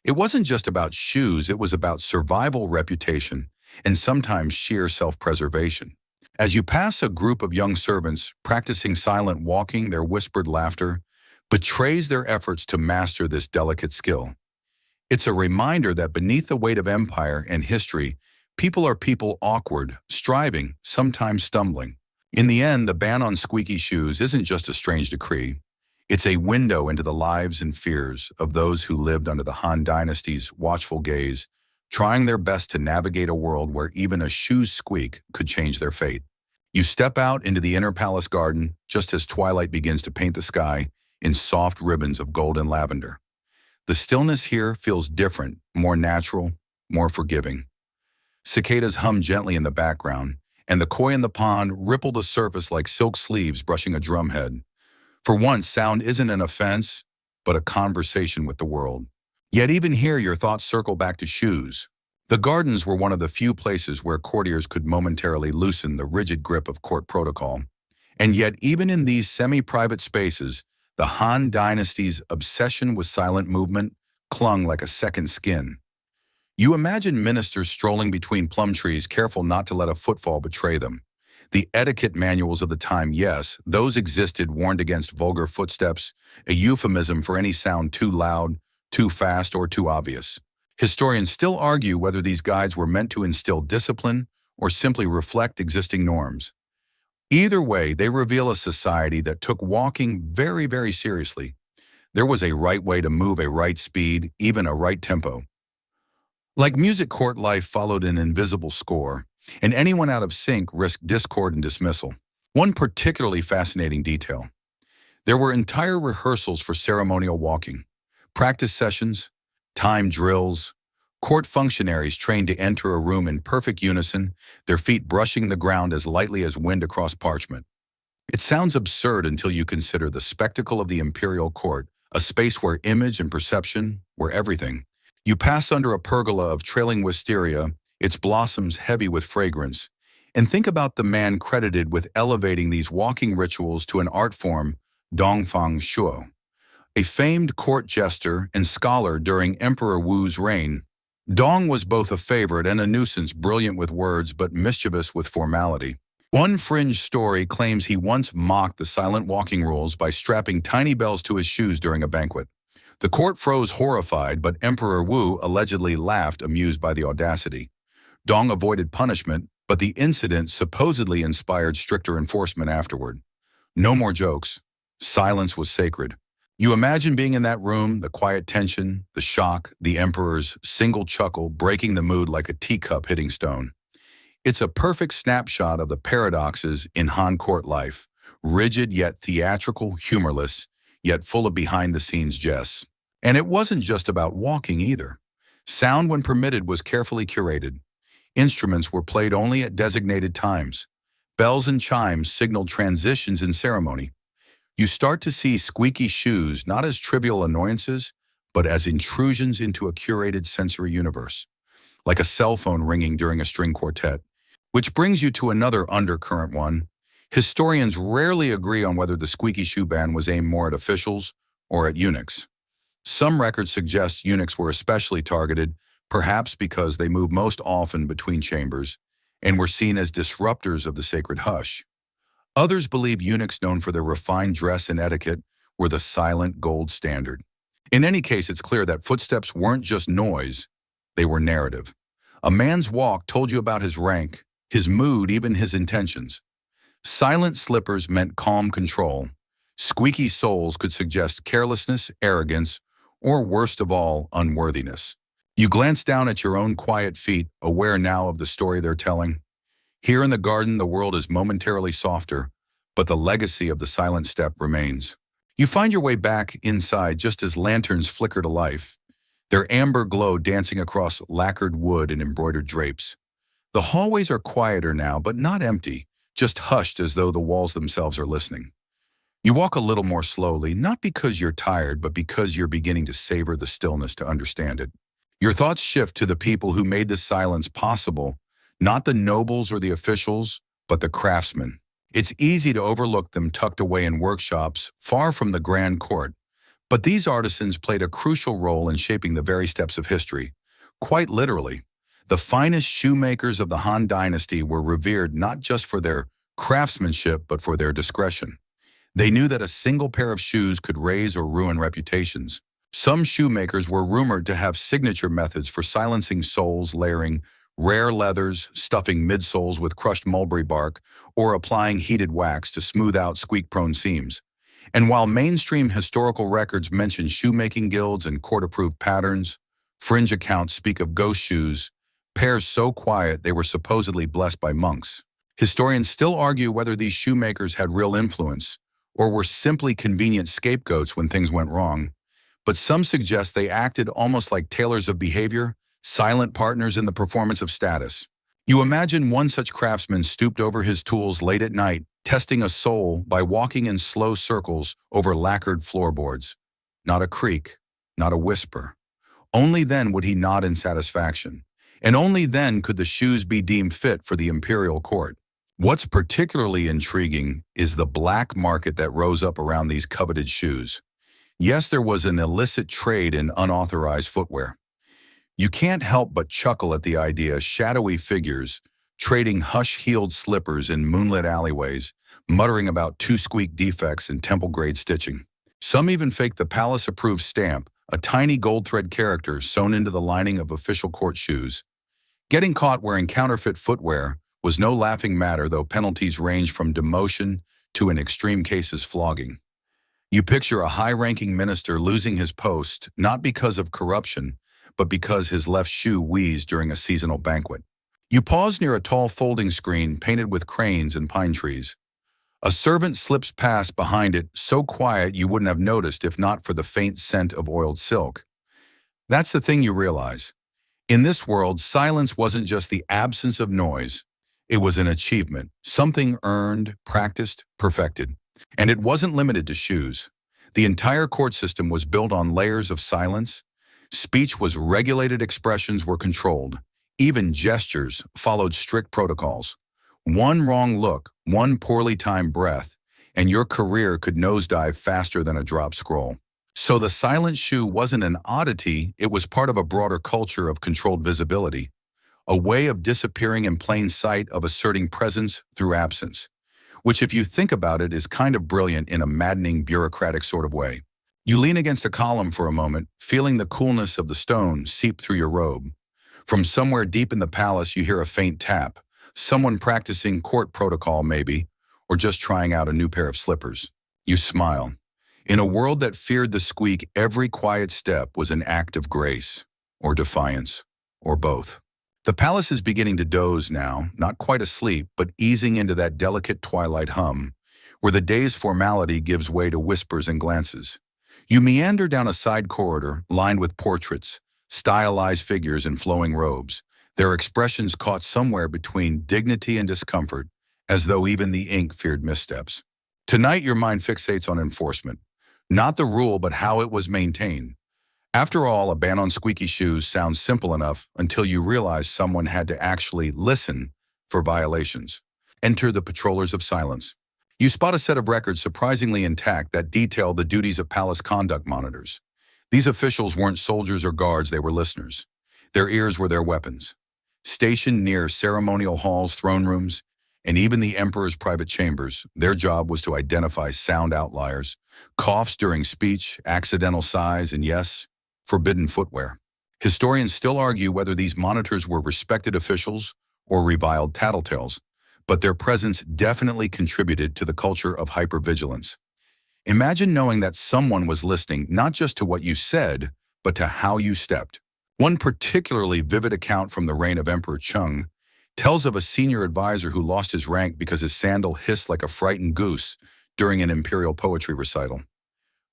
[SPEAKER 1] It wasn't just about shoes, it was about survival, reputation, and sometimes sheer self-preservation. As you pass a group of young servants practicing silent walking, their whispered laughter betrays their efforts to master this delicate skill. It's a reminder that beneath the weight of empire and history, people are people awkward, striving, sometimes stumbling. In the end, the ban on squeaky shoes isn't just a strange decree. It's a window into the lives and fears of those who lived under the Han Dynasty's watchful gaze, trying their best to navigate a world where even a shoe's squeak could change their fate. You step out into the inner palace garden just as twilight begins to paint the sky in soft ribbons of gold and lavender. The stillness here feels different, more natural, more forgiving. Cicadas hum gently in the background, and the koi in the pond ripple the surface like silk sleeves brushing a drumhead. For once, sound isn't an offense, but a conversation with the world. Yet even here, your thoughts circle back to shoes. The gardens were one of the few places where courtiers could momentarily loosen the rigid grip of court protocol. And yet, even in these semi-private spaces, the Han Dynasty's obsession with silent movement clung like a second skin. You imagine ministers strolling between plum trees, careful not to let a footfall betray them. The etiquette manuals of the time, yes, those existed, warned against vulgar footsteps, a euphemism for any sound too loud, too fast, or too obvious. Historians still argue whether these guides were meant to instill discipline or simply reflect existing norms. Either way, they reveal a society that took walking very, very seriously. There was a right way to move, a right speed, even a right tempo. Like music, court life followed an invisible score, and anyone out of sync risked discord and dismissal. One particularly fascinating detail: there were entire rehearsals for ceremonial walking, practice sessions, time drills, court functionaries trained to enter a room in perfect unison, their feet brushing the ground as lightly as wind across parchment. It sounds absurd until you consider the spectacle of the imperial court, a space where image and perception were everything. You pass under a pergola of trailing wisteria, its blossoms heavy with fragrance, and think about the man credited with elevating these walking rituals to an art form, Dongfang Shuo, a famed court jester and scholar during Emperor Wu's reign. Dong was both a favorite and a nuisance, brilliant with words but mischievous with formality. One fringe story claims he once mocked the silent walking rules by strapping tiny bells to his shoes during a banquet. The court froze horrified, but Emperor Wu allegedly laughed, amused by the audacity. Dong avoided punishment, but the incident supposedly inspired stricter enforcement afterward. No more jokes. Silence was sacred. You imagine being in that room, the quiet tension, the shock, the emperor's single chuckle breaking the mood like a teacup hitting stone. It's a perfect snapshot of the paradoxes in Han court life, rigid yet theatrical, humorless, yet full of behind-the-scenes jests. And it wasn't just about walking either. Sound, when permitted, was carefully curated. Instruments were played only at designated times. Bells and chimes signaled transitions in ceremony. You start to see squeaky shoes not as trivial annoyances, but as intrusions into a curated sensory universe, like a cell phone ringing during a string quartet. Which brings you to another undercurrent one. Historians rarely agree on whether the squeaky shoe ban was aimed more at officials or at eunuchs. Some records suggest eunuchs were especially targeted, perhaps because they moved most often between chambers and were seen as disruptors of the sacred hush. Others believe eunuchs, known for their refined dress and etiquette, were the silent gold standard. In any case, it's clear that footsteps weren't just noise, they were narrative. A man's walk told you about his rank, his mood, even his intentions. Silent slippers meant calm control. Squeaky soles could suggest carelessness, arrogance, or worst of all, unworthiness. You glance down at your own quiet feet, aware now of the story they're telling. Here in the garden, the world is momentarily softer, but the legacy of the silent step remains. You find your way back inside just as lanterns flicker to life, their amber glow dancing across lacquered wood and embroidered drapes. The hallways are quieter now, but not empty, just hushed as though the walls themselves are listening. You walk a little more slowly, not because you're tired, but because you're beginning to savor the stillness to understand it. Your thoughts shift to the people who made this silence possible, not the nobles or the officials, but the craftsmen. It's easy to overlook them tucked away in workshops, far from the grand court. But these artisans played a crucial role in shaping the very steps of history. Quite literally, the finest shoemakers of the Han Dynasty were revered not just for their craftsmanship, but for their discretion. They knew that a single pair of shoes could raise or ruin reputations. Some shoemakers were rumored to have signature methods for silencing soles, layering rare leathers, stuffing midsoles with crushed mulberry bark, or applying heated wax to smooth out squeak-prone seams. And while mainstream historical records mention shoemaking guilds and court-approved patterns, fringe accounts speak of ghost shoes, pairs so quiet they were supposedly blessed by monks. Historians still argue whether these shoemakers had real influence or were simply convenient scapegoats when things went wrong. But some suggest they acted almost like tailors of behavior, silent partners in the performance of status. You imagine one such craftsman stooped over his tools late at night, testing a sole by walking in slow circles over lacquered floorboards. Not a creak, not a whisper. Only then would he nod in satisfaction. And only then could the shoes be deemed fit for the imperial court. What's particularly intriguing is the black market that rose up around these coveted shoes. Yes, there was an illicit trade in unauthorized footwear. You can't help but chuckle at the idea of shadowy figures trading hush-heeled slippers in moonlit alleyways, muttering about two-squeak defects and temple-grade stitching. Some even faked the palace-approved stamp, a tiny gold thread character sewn into the lining of official court shoes. Getting caught wearing counterfeit footwear was no laughing matter, though penalties ranged from demotion to, in extreme cases, flogging. You picture a high-ranking minister losing his post not because of corruption, but because his left shoe wheezed during a seasonal banquet. You pause near a tall folding screen painted with cranes and pine trees. A servant slips past behind it, so quiet you wouldn't have noticed if not for the faint scent of oiled silk. That's the thing you realize. In this world, silence wasn't just the absence of noise. It was an achievement, something earned, practiced, perfected. And it wasn't limited to shoes. The entire court system was built on layers of silence. Speech was regulated, expressions were controlled. Even gestures followed strict protocols. One wrong look, one poorly timed breath, and your career could nosedive faster than a drop scroll. So the silent shoe wasn't an oddity, it was part of a broader culture of controlled visibility, a way of disappearing in plain sight, of asserting presence through absence, which, if you think about it, is kind of brilliant in a maddening bureaucratic sort of way. You lean against a column for a moment, feeling the coolness of the stone seep through your robe. From somewhere deep in the palace, you hear a faint tap, someone practicing court protocol maybe, or just trying out a new pair of slippers. You smile. In a world that feared the squeak, every quiet step was an act of grace, or defiance, or both. The palace is beginning to doze now, not quite asleep, but easing into that delicate twilight hum, where the day's formality gives way to whispers and glances. You meander down a side corridor lined with portraits, stylized figures in flowing robes, their expressions caught somewhere between dignity and discomfort, as though even the ink feared missteps. Tonight your mind fixates on enforcement, not the rule but how it was maintained. After all, a ban on squeaky shoes sounds simple enough until you realize someone had to actually listen for violations. Enter the patrollers of silence. You spot a set of records surprisingly intact that detail the duties of palace conduct monitors. These officials weren't soldiers or guards, they were listeners. Their ears were their weapons. Stationed near ceremonial halls, throne rooms, and even the emperor's private chambers, their job was to identify sound outliers, coughs during speech, accidental sighs, and yes, forbidden footwear. Historians still argue whether these monitors were respected officials or reviled tattletales, but their presence definitely contributed to the culture of hypervigilance. Imagine knowing that someone was listening not just to what you said, but to how you stepped. One particularly vivid account from the reign of Emperor Chung tells of a senior advisor who lost his rank because his sandal hissed like a frightened goose during an imperial poetry recital.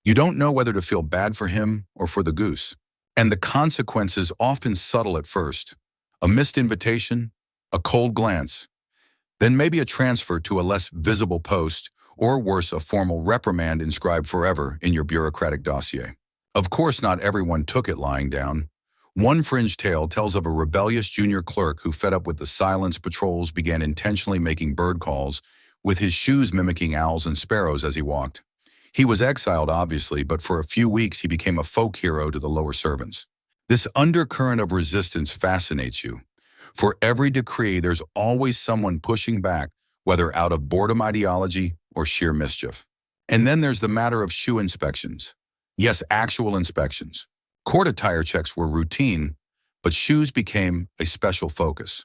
[SPEAKER 1] You don't know whether to feel bad for him or for the goose. And the consequences often subtle at first. A missed invitation, a cold glance, then maybe a transfer to a less visible post, or worse, a formal reprimand inscribed forever in your bureaucratic dossier. Of course, not everyone took it lying down. One fringe tale tells of a rebellious junior clerk who, fed up with the silence patrols, began intentionally making bird calls, with his shoes mimicking owls and sparrows as he walked. He was exiled, obviously, but for a few weeks he became a folk hero to the lower servants. This undercurrent of resistance fascinates you. For every decree, there's always someone pushing back, whether out of boredom ideology or sheer mischief. And then there's the matter of shoe inspections. Yes, actual inspections. Court attire checks were routine, but shoes became a special focus.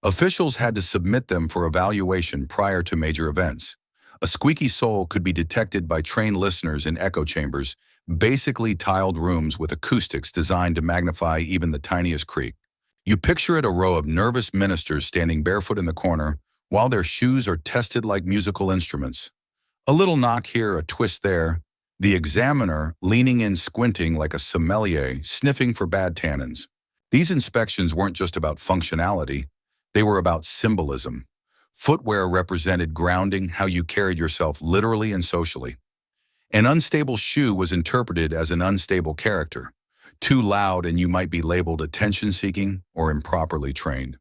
[SPEAKER 1] Officials had to submit them for evaluation prior to major events. A squeaky sole could be detected by trained listeners in echo chambers, basically tiled rooms with acoustics designed to magnify even the tiniest creak. You picture it a row of nervous ministers standing barefoot in the corner, while their shoes are tested like musical instruments. A little knock here, a twist there. The examiner leaning in, squinting like a sommelier, sniffing for bad tannins. These inspections weren't just about functionality, they were about symbolism. Footwear represented grounding, how you carried yourself literally and socially. An unstable shoe was interpreted as an unstable character. Too loud and you might be labeled attention-seeking or improperly trained.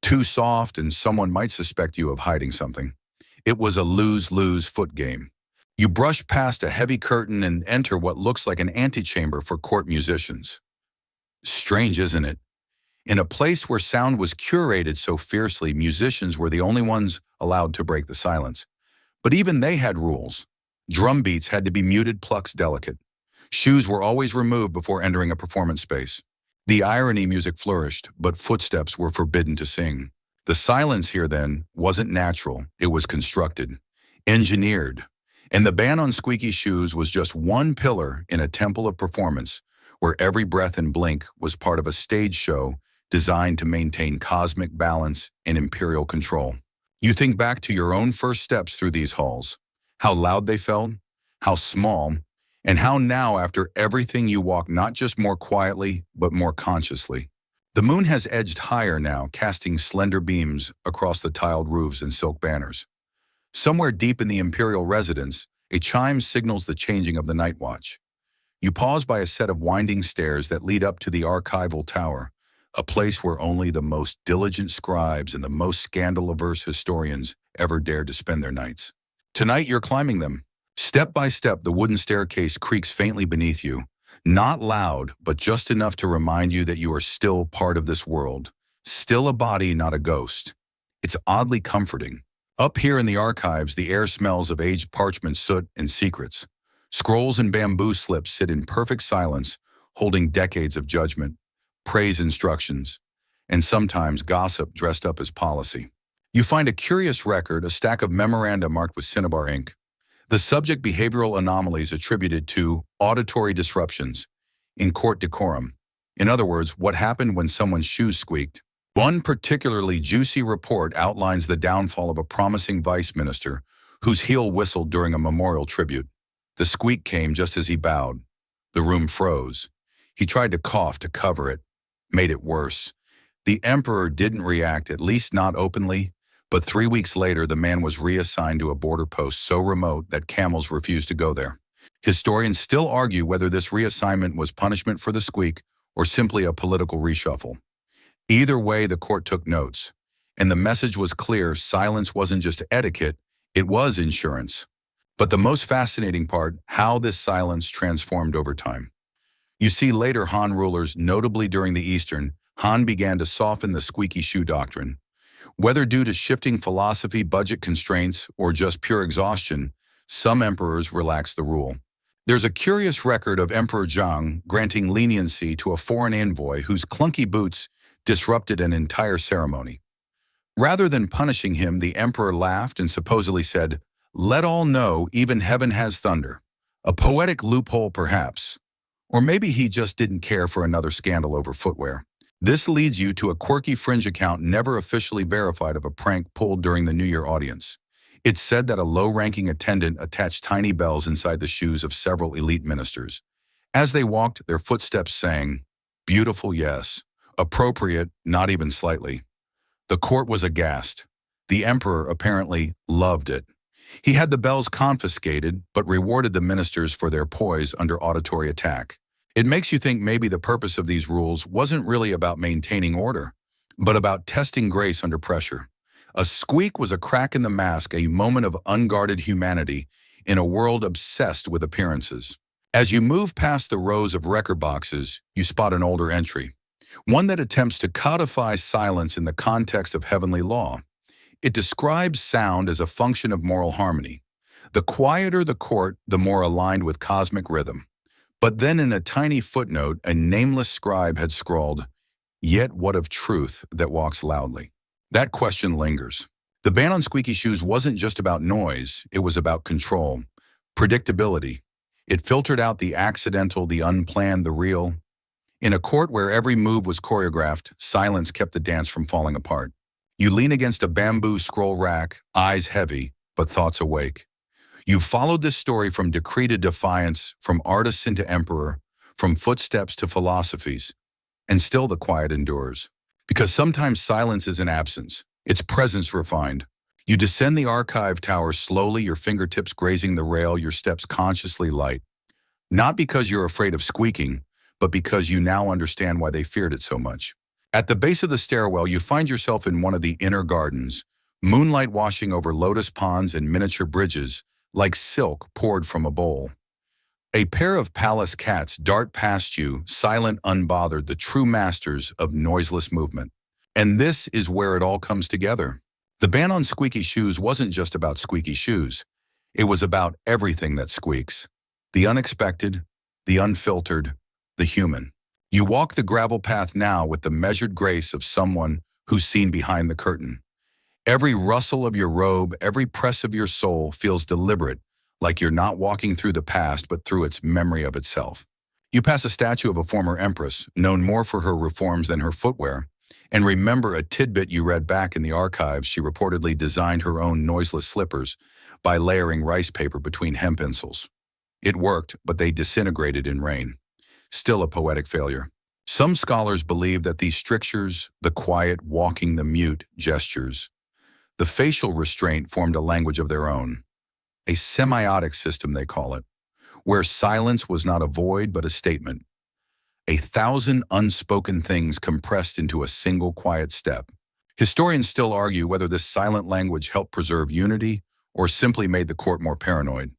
[SPEAKER 1] Too soft and someone might suspect you of hiding something. It was a lose-lose foot game. You brush past a heavy curtain and enter what looks like an antechamber for court musicians. Strange, isn't it? In a place where sound was curated so fiercely, musicians were the only ones allowed to break the silence. But even they had rules. Drum beats had to be muted, plucks delicate. Shoes were always removed before entering a performance space. The irony, music flourished, but footsteps were forbidden to sing. The silence here, then, wasn't natural. It was constructed, engineered. And the ban on squeaky shoes was just one pillar in a temple of performance, where every breath and blink was part of a stage show designed to maintain cosmic balance and imperial control. You think back to your own first steps through these halls, how loud they felt, how small, and how now, after everything, you walk not just more quietly, but more consciously. The moon has edged higher now, casting slender beams across the tiled roofs and silk banners. Somewhere deep in the imperial residence, a chime signals the changing of the night watch. You pause by a set of winding stairs that lead up to the archival tower, a place where only the most diligent scribes and the most scandal-averse historians ever dared to spend their nights. Tonight you're climbing them. Step by step, the wooden staircase creaks faintly beneath you, not loud, but just enough to remind you that you are still part of this world, still a body, not a ghost. It's oddly comforting. Up here in the archives, the air smells of aged parchment, soot, and secrets. Scrolls and bamboo slips sit in perfect silence, holding decades of judgment, praise instructions, and sometimes gossip dressed up as policy. You find a curious record, a stack of memoranda marked with cinnabar ink. The subject, behavioral anomalies attributed to auditory disruptions in court decorum. In other words, what happened when someone's shoes squeaked. One particularly juicy report outlines the downfall of a promising vice minister whose heel whistled during a memorial tribute. The squeak came just as he bowed. The room froze. He tried to cough to cover it, made it worse. The emperor didn't react, at least not openly, but 3 weeks later the man was reassigned to a border post so remote that camels refused to go there. Historians still argue whether this reassignment was punishment for the squeak or simply a political reshuffle. Either way, the court took notes, and the message was clear: silence wasn't just etiquette, it was insurance. But the most fascinating part, how this silence transformed over time. You see, later Han rulers, notably during the Eastern, Han began to soften the squeaky shoe doctrine. Whether due to shifting philosophy, budget constraints, or just pure exhaustion, some emperors relaxed the rule. There's a curious record of Emperor Zhang granting leniency to a foreign envoy whose clunky boots disrupted an entire ceremony. Rather than punishing him, the emperor laughed and supposedly said, "Let all know even heaven has thunder." A poetic loophole, perhaps. Or maybe he just didn't care for another scandal over footwear. This leads you to a quirky fringe account never officially verified of a prank pulled during the New Year audience. It's said that a low-ranking attendant attached tiny bells inside the shoes of several elite ministers. As they walked, their footsteps sang, "Beautiful, yes. Appropriate, not even slightly." The court was aghast. The emperor apparently loved it. He had the bells confiscated, but rewarded the ministers for their poise under auditory attack. It makes you think maybe the purpose of these rules wasn't really about maintaining order, but about testing grace under pressure. A squeak was a crack in the mask, a moment of unguarded humanity in a world obsessed with appearances. As you move past the rows of record boxes, you spot an older entry, one that attempts to codify silence in the context of heavenly law. It describes sound as a function of moral harmony. The quieter the court, the more aligned with cosmic rhythm. But then in a tiny footnote, a nameless scribe had scrawled, "Yet what of truth that walks loudly?" That question lingers. The ban on squeaky shoes wasn't just about noise, it was about control, predictability. It filtered out the accidental, the unplanned, the real. In a court where every move was choreographed, silence kept the dance from falling apart. You lean against a bamboo scroll rack, eyes heavy, but thoughts awake. You followed this story from decree to defiance, from artist into emperor, from footsteps to philosophies. And still the quiet endures. Because sometimes silence isn't absence, it's presence refined. You descend the archive tower slowly, your fingertips grazing the rail, your steps consciously light. Not because you're afraid of squeaking, but because you now understand why they feared it so much. At the base of the stairwell, you find yourself in one of the inner gardens, moonlight washing over lotus ponds and miniature bridges, like silk poured from a bowl. A pair of palace cats dart past you, silent, unbothered, the true masters of noiseless movement. And this is where it all comes together. The ban on squeaky shoes wasn't just about squeaky shoes. It was about everything that squeaks. The unexpected, the unfiltered, the human. You walk the gravel path now with the measured grace of someone who's seen behind the curtain. Every rustle of your robe, every press of your soul feels deliberate, like you're not walking through the past but through its memory of itself. You pass a statue of a former empress, known more for her reforms than her footwear, and remember a tidbit you read back in the archives. She reportedly designed her own noiseless slippers by layering rice paper between hemp insoles. It worked, but they disintegrated in rain. Still a poetic failure. Some scholars believe that these strictures, the quiet, walking, the mute gestures, the facial restraint formed a language of their own. A semiotic system, they call it, where silence was not a void but a statement. 1,000 unspoken things compressed into a single quiet step. Historians still argue whether this silent language helped preserve unity or simply made the court more paranoid.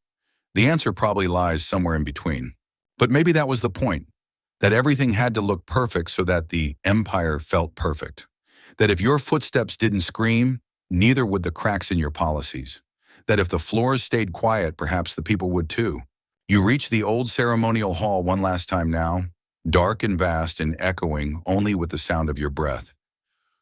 [SPEAKER 1] The answer probably lies somewhere in between. But maybe that was the point, that everything had to look perfect so that the empire felt perfect. That if your footsteps didn't scream, neither would the cracks in your policies. That if the floors stayed quiet, perhaps the people would too. You reach the old ceremonial hall one last time now, dark and vast and echoing only with the sound of your breath.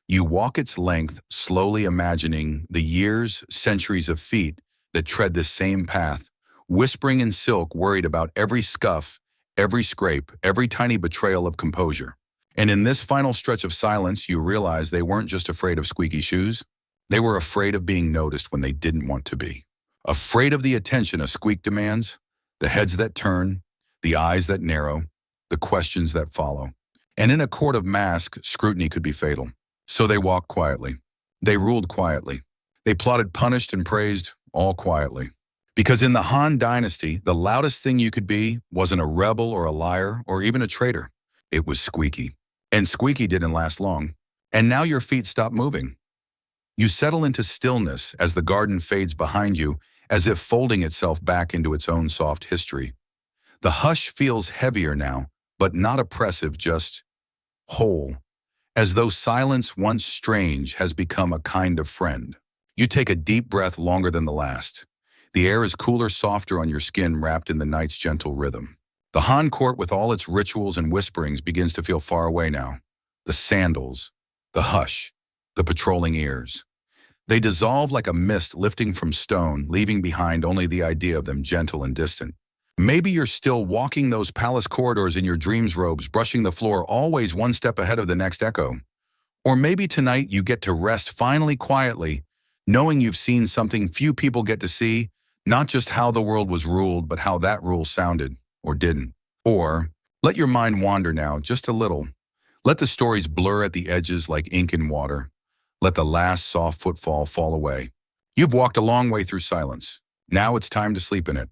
[SPEAKER 1] You walk its length, slowly imagining the years, centuries of feet that tread this same path, whispering in silk, worried about every scuff, every scrape, every tiny betrayal of composure. And in this final stretch of silence, you realize they weren't just afraid of squeaky shoes. They were afraid of being noticed when they didn't want to be. Afraid of the attention a squeak demands, the heads that turn, the eyes that narrow, the questions that follow. And in a court of mask, scrutiny could be fatal. So they walked quietly. They ruled quietly. They plotted, punished, and praised, all quietly. Because in the Han Dynasty, the loudest thing you could be wasn't a rebel or a liar or even a traitor. It was Squeaky. And Squeaky didn't last long. And now your feet stop moving. You settle into stillness as the garden fades behind you, as if folding itself back into its own soft history. The hush feels heavier now, but not oppressive, just whole, as though silence, once strange, has become a kind of friend. You take a deep breath longer than the last. The air is cooler, softer on your skin, wrapped in the night's gentle rhythm. The Han court, with all its rituals and whisperings, begins to feel far away now. The sandals, the hush, the patrolling ears. They dissolve like a mist lifting from stone, leaving behind only the idea of them, gentle and distant. Maybe you're still walking those palace corridors in your dreams robes, brushing the floor, always one step ahead of the next echo. Or maybe tonight you get to rest finally quietly, knowing you've seen something few people get to see, not just how the world was ruled, but how that rule sounded, or didn't. Or let your mind wander now, just a little. Let the stories blur at the edges like ink in water. Let the last soft footfall fall away. You've walked a long way through silence. Now it's time to sleep in it.